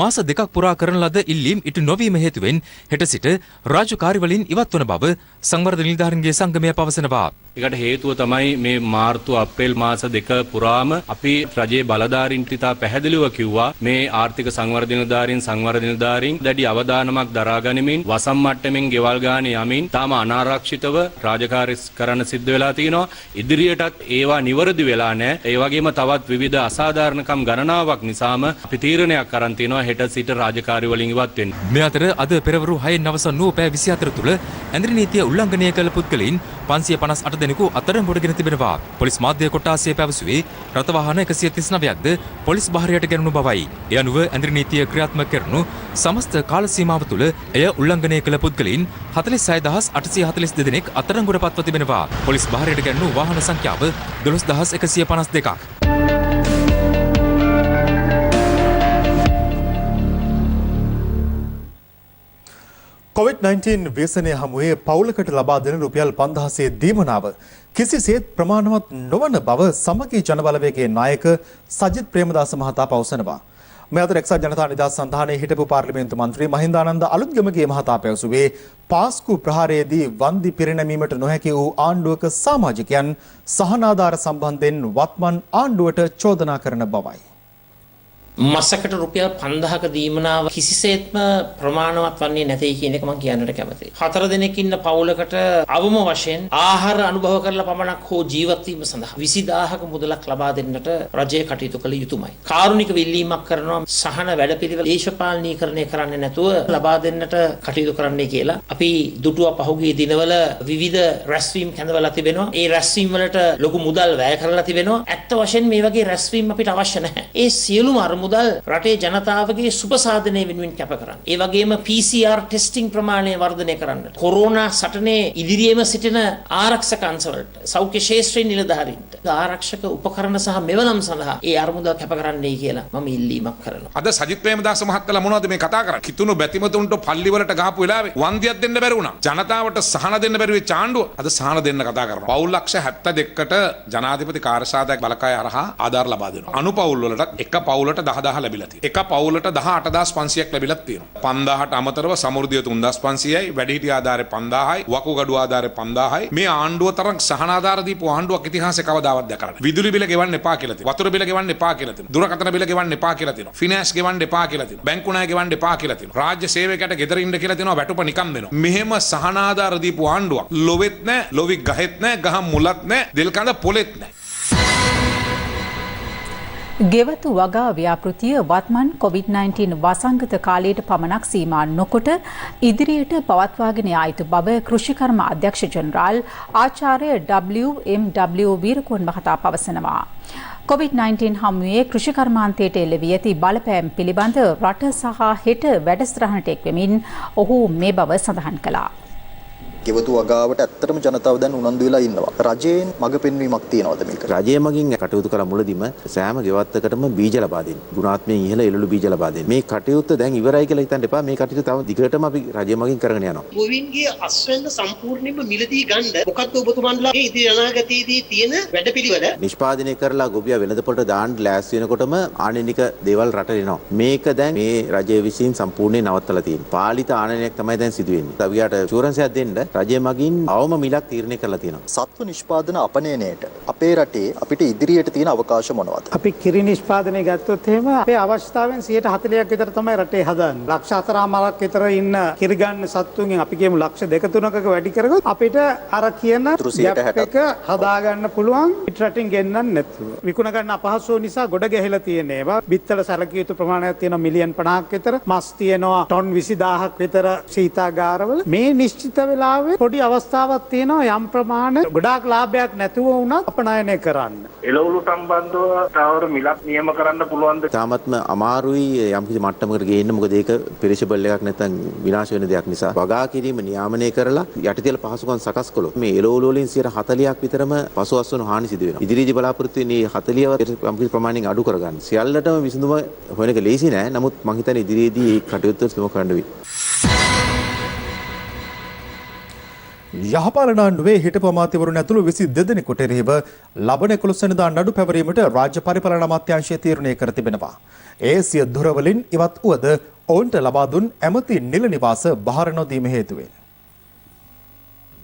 මාස දෙකක් පුරා කරන ලද ඉල්ලීම් ඉටු නොවීම හේතුවෙන් හෙට සිට රාජකාරි වලින් ඉවත් වන බව සංවර්ධන නිලධාරීන්ගේ සංගමය පවසනවා. ඒකට හේතුව තමයි මේ මාර්තු අප්‍රේල් මාස දෙක පුරාම අපි රජයේ බලධාරීන්ට ඉතා පැහැදිලිව කිව්වා මේ ආර්ථික සංවර්ධනධාරීන් දැඩි අවධානමක් දරා ගනිමින් වසම් මට්ටමින් ගෙවල් ගානේ යමින් තාම අනාරක්ෂිතව රාජකාරී කරන්න සිද්ධ වෙලා තියෙනවා. ඉදිරියටත් ඒවා නිවැරදි වෙලා නැහැ. ඒ වගේම තවත් විවිධ අසාධාරණකම් ගණනාවක් නිසාම අපි තීරණයක් අරන් තිනවා හෙට සිට රාජකාරී වලින් ඉවත් වෙන්න. මේ අතර අද පෙරවරු 6 අවසන් වූ පැය 24 තුළ ඇඳරි නීතිය උල්ලංඝනය කළ පුද්ගලයින් 558 දෙනෙකු අත්අඩංගුවටගෙන තිබෙනවා. පොලිස් මාධ්‍ය කොට්ටාසය පැවසුවේ රථ වාහන 139ක්ද පොලිස් භාරයට ගැනුණු බවයි. ඒ අනුව ඇඳරි නීතිය ක්‍රියාත්මක කරනු සමස්ත කාල සීමාව තුළ එය උල්ලංඝනය කළ පුද්ගලයින් 46842 දෙනෙක් අත්අඩංගුවට පත්ව තිබෙනවා. පොලිස් භාරයට ගැනුණු වාහන සංඛ්‍යාව 12152ක්. COVID-19 ව්‍යසනය හමුවේ පවුලකට ලබා දෙන රුපියල් 5000 දීමනාව කිසිසේත් ප්‍රමාණවත් නොවන බව සමගී ජනබලවේගයේ නායක සජිත් ප්‍රේමදාස මහතා පවසනවා. මේ අතර එක්සත් ජනතා නිදහස් සන්ධානයේ හිටපු පාර්ලිමේන්තු මන්ත්‍රී මහින්දානන්ද අලුත්ගමගේ මහතා පැවසුවේ පාස්කු ප්‍රහාරයේදී වන්දි පිරිනැමීමට නොහැකි වූ ආණ්ඩුවක සමාජිකයන් සහනාධාර සම්බන්ධයෙන් වත්මන් ආණ්ඩුවට චෝදනා කරන බවයි. මසකට රුපියල් 5000ක දීමනාව කිසිසේත්ම ප්‍රමාණවත් වන්නේ නැtei කියන එක මම කියන්නට කැමතියි. 4 දෙනෙක් ඉන්න පවුලකට අවම වශයෙන් ආහාර අනුභව කරලා පමණක් හෝ ජීවත් වීම සඳහා 20000ක මුදලක් ලබා දෙන්නට රජය කටයුතු කළ යුතුමයි. කාරුණික විල්ලීමක් කරනවා සහන වැඩපිළිවෙල දේශපාලනීකරණය කරන්නේ නැතුව ලබා දෙන්නට කටයුතු කරන්නයි කියලා. අපි දුටුව පහුගිය දිනවල විවිධ රැස්වීම් කැඳවලා තිබෙනවා. ඒ රැස්වීම් වලට ලොකු මුදල් වැය කරලා තිබෙනවා. ඇත්ත වශයෙන් මේ වගේ රැස්වීම් අපිට අවශ්‍ය නැහැ. ඒ සියලුම මුදල් රටේ ජනතාවගේ සුබසාධනය වෙනුවෙන් කැප කරන්න. ඒ වගේම PCR ටෙස්ටිං ප්‍රමාණය වර්ධනය කරන්න. කොරෝනා සටනේ ඉදිරියේම සිටින ආරක්ෂක අංශවලට සෞඛ්‍ය ශාස්ත්‍රයේ නිලධාරීන්ට ආරක්ෂක උපකරණ සහ මෙවලම් සඳහා ඒ අරමුදල් කැප කරන්නයි කියලා මම ඉල්ලීමක් කරනවා. අද සජිත් ප්‍රේමදාස මහත්තයා මොනවද මේ කතා කරන්නේ? කිතුණු බැතිමතුන්ට පල්ලි වලට ගහපු වෙලාවේ වන්දියක් දෙන්න බැරි වුණා. ජනතාවට සහන දෙන්න බැරි වෙච්ච ආණ්ඩුව අද සහන දෙන්න කතා කරනවා. පවුල් ලක්ෂ 72කට ජනාධිපති කාර්යසාධක බලකාය හරහා ආධාර ලබා දෙනවා. අනුපවුල් වලට එක පවුලට 10000 ලැබිලා තියෙනවා. එක පවුලට 18500ක් ලැබිලා තියෙනවා. 5000ට අමතරව සමෘද්ධිය 3500යි, වැඩිහිටි ආධාරය 5000යි, වකුගඩු ආධාරය 5000යි. මේ ආණ්ඩුව තරම් සහන ආධාර දීපු ආණ්ඩුවක් ඉතිහාසයේ කවදාවත් දැකලා නැහැ. විදුලි බිල ගෙවන්න එපා කියලා තියෙනවා. වතුර බිල ගෙවන්න එපා කියලා තියෙනවා. දුරකථන බිල ගෙවන්න එපා කියලා තියෙනවා. ෆිනෑන්ස් ගෙවන්න එපා කියලා තියෙනවා. බැංකු ණය ගෙවන්න එපා කියලා තියෙනවා. රාජ්‍ය සේවකයට ගෙදර ඉන්න කියලා තියෙනවා. වැටුප නිකම් දෙනවා. මෙහෙම සහන ආධාර දීපු ආණ්ඩුවක් ලොවෙත් නැහැ, ලොවි ගහෙත් නැහැ, ගහ මුලත් නැහැ, දෙල්කඳ පොලෙත් නැහැ. ගෙවතු වගා ව්‍යාපෘතිය වත්මන් COVID-19 වසංගත කාලයට පමණක් සීමා නොකොට ඉදිරියට පවත්වාගෙන යා යුතු බව කෘෂිකර්ම අධ්‍යක්ෂ ජෙනරාල් ආචාර්ය WMW වීරකෝන් මහතා පවසනවා. COVID-19 හමුවේ කෘෂිකර්මාන්තයට එල්ල වී ඇති බලපෑම් පිළිබඳ රට සහ හෙට වැඩසටහනට එක්වෙමින් ඔහු මේ බව සඳහන් කළා. ගෙවතු වගාවට ඇත්තටම ජනතාව දැන් උනන්දු වෙලා ඉන්නවා. රජයෙන් මඟ පෙන්වීමක් තියනවද මේක? රජය මගින් කටයුතු කළ මුලදීම සෑම ගෙවත්තකටම බීජ ලබා දෙන්න. ගුණාත්මයෙන් ඉහළ එළළු බීජ ලබා දෙන්න. මේ කටයුත්ත දැන් ඉවරයි කියලා හිතන්න එපා. මේ කටයුත්ත තව දිගටම අපි රජය මගින් කරගෙන යනවා. ගොවින්ගේ අස්වැන්න සම්පූර්ණයෙන්ම මිලදී ගන්න මොකක්ද ඔබතුමන්ලාගේ ඉදිරි අනාගතයේදී තියෙන වැඩපිළිවෙල? නිෂ්පාදනය කරලා ගොවියා වෙළඳපොළට දාන්න ලෑස්ති වෙනකොටම ආනනික දේවල් රට එනවා. මේක දැන් මේ රජය විසින් සම්පූර්ණයෙන් නවත්තලා තියෙනවා. පාලිත ආනනයක් තමයි දැන් සිදු වෙන්නේ. ගොවියාට ෂුරන්ස් එකක් දෙන්න රජය මගින් අවම මිලක් තීරණය කරලා තියෙනවා. සත්ව නිෂ්පාදන අපනයනයට අපේ රටේ අපිට ඉදිරියට තියෙන අවකාශ මොනවද? අපි කිරි නිෂ්පාදනය ගත්තොත් එහෙම අපේ අවශ්‍යතාවයෙන් 140ක් විතර තමයි රටේ හදන්නේ. ලක්ෂ 4මාරක් විතර ඉන්න කිරි ගන්න සත්තුන්ගෙන් අපි කියමු ලක්ෂ 2-3ක වැඩි කරගොත් අපිට අර කියන ගැප් එක හදා ගන්න පුළුවන් පිට රටින් ගෙන්නන්න නැතුව. විකුණ ගන්න අපහසු නිසා ගොඩ ගැහිලා තියෙන ඒවා බිත්තර සැලකිය යුතු ප්‍රමාණයක් තියෙනවා මිලියන් 50ක් විතර. මස් තියෙනවා ටොන් 20000ක් විතර සීතාගාරවල. මේ නිශ්චිත වෙලාවේ පොඩි අවස්ථාවක් තියෙනවා යම් ප්‍රමාණයක් ගොඩාක් ලාභයක් නැතුව වුණත් අපනයනය කරන්න. එළවලු සම්බන්ධව තවර මිලක් නියම කරන්න පුළුවන්ද? තාමත්ම අමාරුයි යම් කිසි මට්ටමකට ගේන්න. මොකද ඒක පෙරිෂබල් එකක් නැත්නම් විනාශ වෙන දෙයක් නිසා. වගා කිරීම නියාමනය කරලා යටිතල පහසුකම් සකස් කළොත් මේ එළවලු වලින් 40ක් විතරම පසුඅස්වන හානි සිදු වෙනවා. ඉදිරියේදී බලාපොරොත්තු වෙන්නේ 40ව යම් කිසි ප්‍රමාණයකින් අඩු කරගන්න. සියල්ලටම විසඳුම හොයන එක ලේසි නෑ. නමුත් මම හිතන්නේ ඉදිරියේදී මේ කටයුත්ත සුම කරන්න වෙයි. යහපාලන ආණ්ඩුවේ හිටපු අමාත්‍යවරුන් ඇතුළු 22 දෙනෙකුට එරෙහිව ලබන 11 වෙනිදා නඩු පැවරීමට රාජ්‍ය පරිපාලන අමාත්‍යාංශය තීරණය කර තිබෙනවා. ඒ සිය දොරවලින් ඉවත් වුවද ඔවුන්ට ලබා දුන් ඇමති නිල නිවාස බහර නොදීම හේතුවෙන්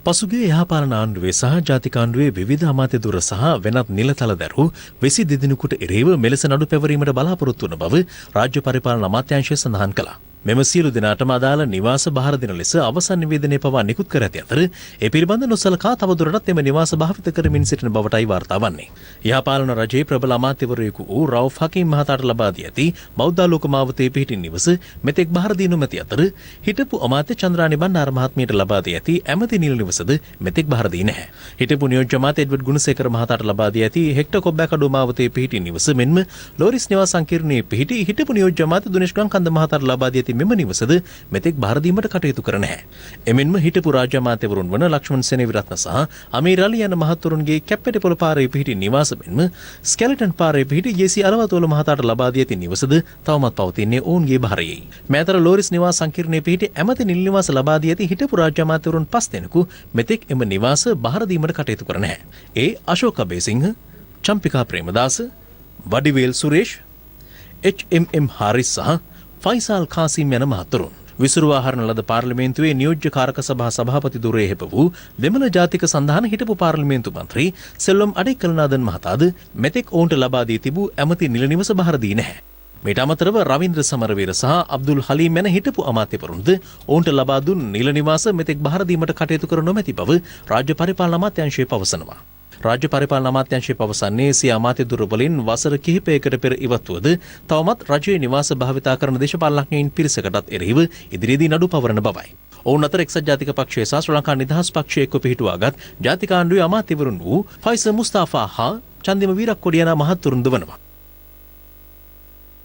පසුගිය යහපාලන ආණ්ඩුවේ සහ ජාතික ආණ්ඩුවේ විවිධ අමාත්‍ය දුර සහ වෙනත් නිලතල දරු 22 දිනකට එරෙහිව මෙලෙස නඩු පැවරීමට බලාපොරොත්තු වන බව රාජ්‍ය පරිපාලන අමාත්‍යාංශය සඳහන් කළා. මෙම සියලු දෙනාටම අදාළ නිවාස බහර දෙන ලෙස අවසන් නිවේදනය පවා නිකුත් කර ඇති අතර ඒ පිළිබඳ නොසලකා තවදුරටත් එම නිවාස භාවිත කරමින් සිටින බවටයි වාර්තා වන්නේ. යහපාලන රජයේ ප්‍රබල අමාත්‍යවරයෙකු වූ රවුෆ් හකීම් මහතාට ලබා දී ඇති බෞද්ධාලෝක මාවතේ පිහිටින් නිවස මෙතෙක් බහර දී නොමැති අතර හිටපු අමාත්‍ය චන්ද්‍රානි බණ්ඩාර මහත්මියට ලබා දී ඇති ඇමති නිල නිවසද මෙතෙක් බහර දී නැහැ. හිටපු නියෝජ්‍ය අමාත්‍ය එඩ්වඩ් ගුණසේකර මහතාට ලබා දී ඇති හෙක්ටර් කොබ්බෑකඩුව මාවතේ පිහිටින් නිවස මෙන්ම ලෝරිස් නිවාස සංකීර්ණයේ පිහිටි හිටපු නියෝජ්‍ය අමාත්‍ය දුනේෂ් ගංකන්ද මහතාට ලබා දී ඇති මෙම නිවසද මෙතෙක් බහර දීමට කටයුතු කර නැහැ. එමෙන්ම හිටපු රාජ්‍ය අමාත්‍යවරුන් වන ලක්ෂ්මන් සෙනෙවිරත්න සහ අමීර් අලි යන මහතුරුන්ගේ කැප්පෙටිපොළ පාරේ පිහිටි නිවාස මෙන්ම ස්කෙලටන් පාරේ පිහිටි ජේ.සී. අලවතෝල මහතාට ලබා දී ඇති නිවසද තවමත් පවතින්නේ ඔවුන්ගේ බහරයේ. මේතර ලෝරිස් නිවාස සංකීර්ණයේ පිහිටි ඇමති නිල නිවාස ලබා දී ඇති හිටපු රාජ්‍ය අමාත්‍යවරුන් 5 දෙනෙකු මෙතෙක් එම නිවාස බහර දීමට කටයුතු කර නැහැ. ඒ අශෝක අබේසිංහ, චම්පිකා ප්‍රේමදාස, වඩිවේල් සුරේෂ්, එච්.එම්.එම්. හාරිස් සහ ෆයිසල් කාසිම් යන මහතුරුන්. විසුරුවා හරන ලද පාර්ලිමේන්තුවේ නියෝජ්‍ය කාරක සභා සභාපති දුරේ හෙප වූ දෙමළ ජාතික සන්ධාන හිටපු පාර්ලිමේන්තු මන්ත්‍රී සෙල්වම් අඩේකලනාදන් මහතාද මෙතෙක් ඔවුන්ට ලබා දී තිබූ ඇමති නිල නිවස බහර දී නැහැ. මේට අමතරව රවීන්ද්‍ර සමරවීර සහ අබ්දුල් හලීම් යන හිටපු අමාත්‍යවරුන්ද ඔවුන්ට ලබා දුන් නිල නිවාස මෙතෙක් බහර දීමට කටයුතු කර නොමැති බව රාජ්‍ය පරිපාලන අමාත්‍යාංශය පවසනවා. රාජ්‍ය පරිපාලන අමාත්‍යාංශය පවසන්නේ සිය අමාත්‍ය දුර වලින් වසර කිහිපයකට පෙර ඉවත්වුවද තවමත් රජයේ නිවාස භාවිතා කරන දේශපාලනඥයින් පිරිසකටත් එරෙහිව ඉදිරියේදී නඩු පවරන බවයි. ඔවුන් අතර එක්සත් ජාතික පක්ෂය සහ ශ්‍රී ලංකා නිදහස් පක්ෂය එක්ව පිහිටුවාගත් ජාතික ආණ්ඩුවේ අමාත්‍යවරුන් වූ ෆයිසර් මුස්තාෆා හා චන්දිම වීරක්කොඩි යන මහත්වරුන්ද වනවා.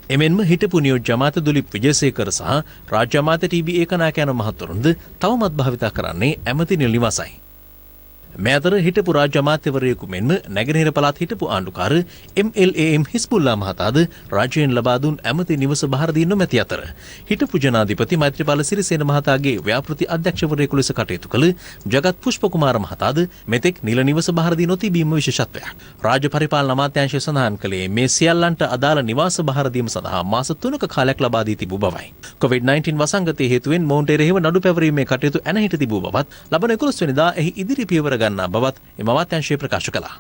එමෙන්ම හිටපු නියෝජ්‍ය අමාත්‍ය දුලිප් විජේසේකර සහ රාජ්‍ය අමාත්‍ය ටී.බී. ඒකනායක යන මහත්වරුන්ද තවමත් භාවිතා කරන්නේ ඇමති නිල නිවාසයි. මේ අතර හිටපු රාජ්‍ය අමාත්‍යවරයෙකු මෙන්ම නැගෙනහිර පළාත් හිටපු ආණ්ඩුකාර එම්.එල්.ඒ.එම්. හිස්බුල්ලා මහතාද රාජ්‍යයෙන් ලබා දුන් ඇමති නිවස බහර දී නොමැති අතර හිටපු ජනාධිපති මෛත්‍රීපාල සිරිසේන මහතාගේ ව්‍යාපෘති අධ්‍යක්ෂවරයෙකු ලෙස කටයුතු කළ ජගත් පුෂ්පකුමාර මහතාද මෙතෙක් නිල නිවස බහර දී නොතිබීම විශේෂත්වයක්. රාජ්‍ය පරිපාලන අමාත්‍යාංශය සඳහන් කළේ මේ සියල්ලන්ට අදාළ නිවාස බහර දීම සඳහා මාස 3ක කාලයක් ලබා දී තිබූ බවයි. COVID-19 වසංගතයේ හේතුවෙන් මොවුන්ට එරෙහිව නඩු පැවරීමේ කටයුතු ඇනහිට තිබූ බවත් ලබන 11 වෙනිදා එහි ඉදිරි පියවර ගන්නා බවත් එම අමාත්‍යාංශය ප්‍රකාශ කළා.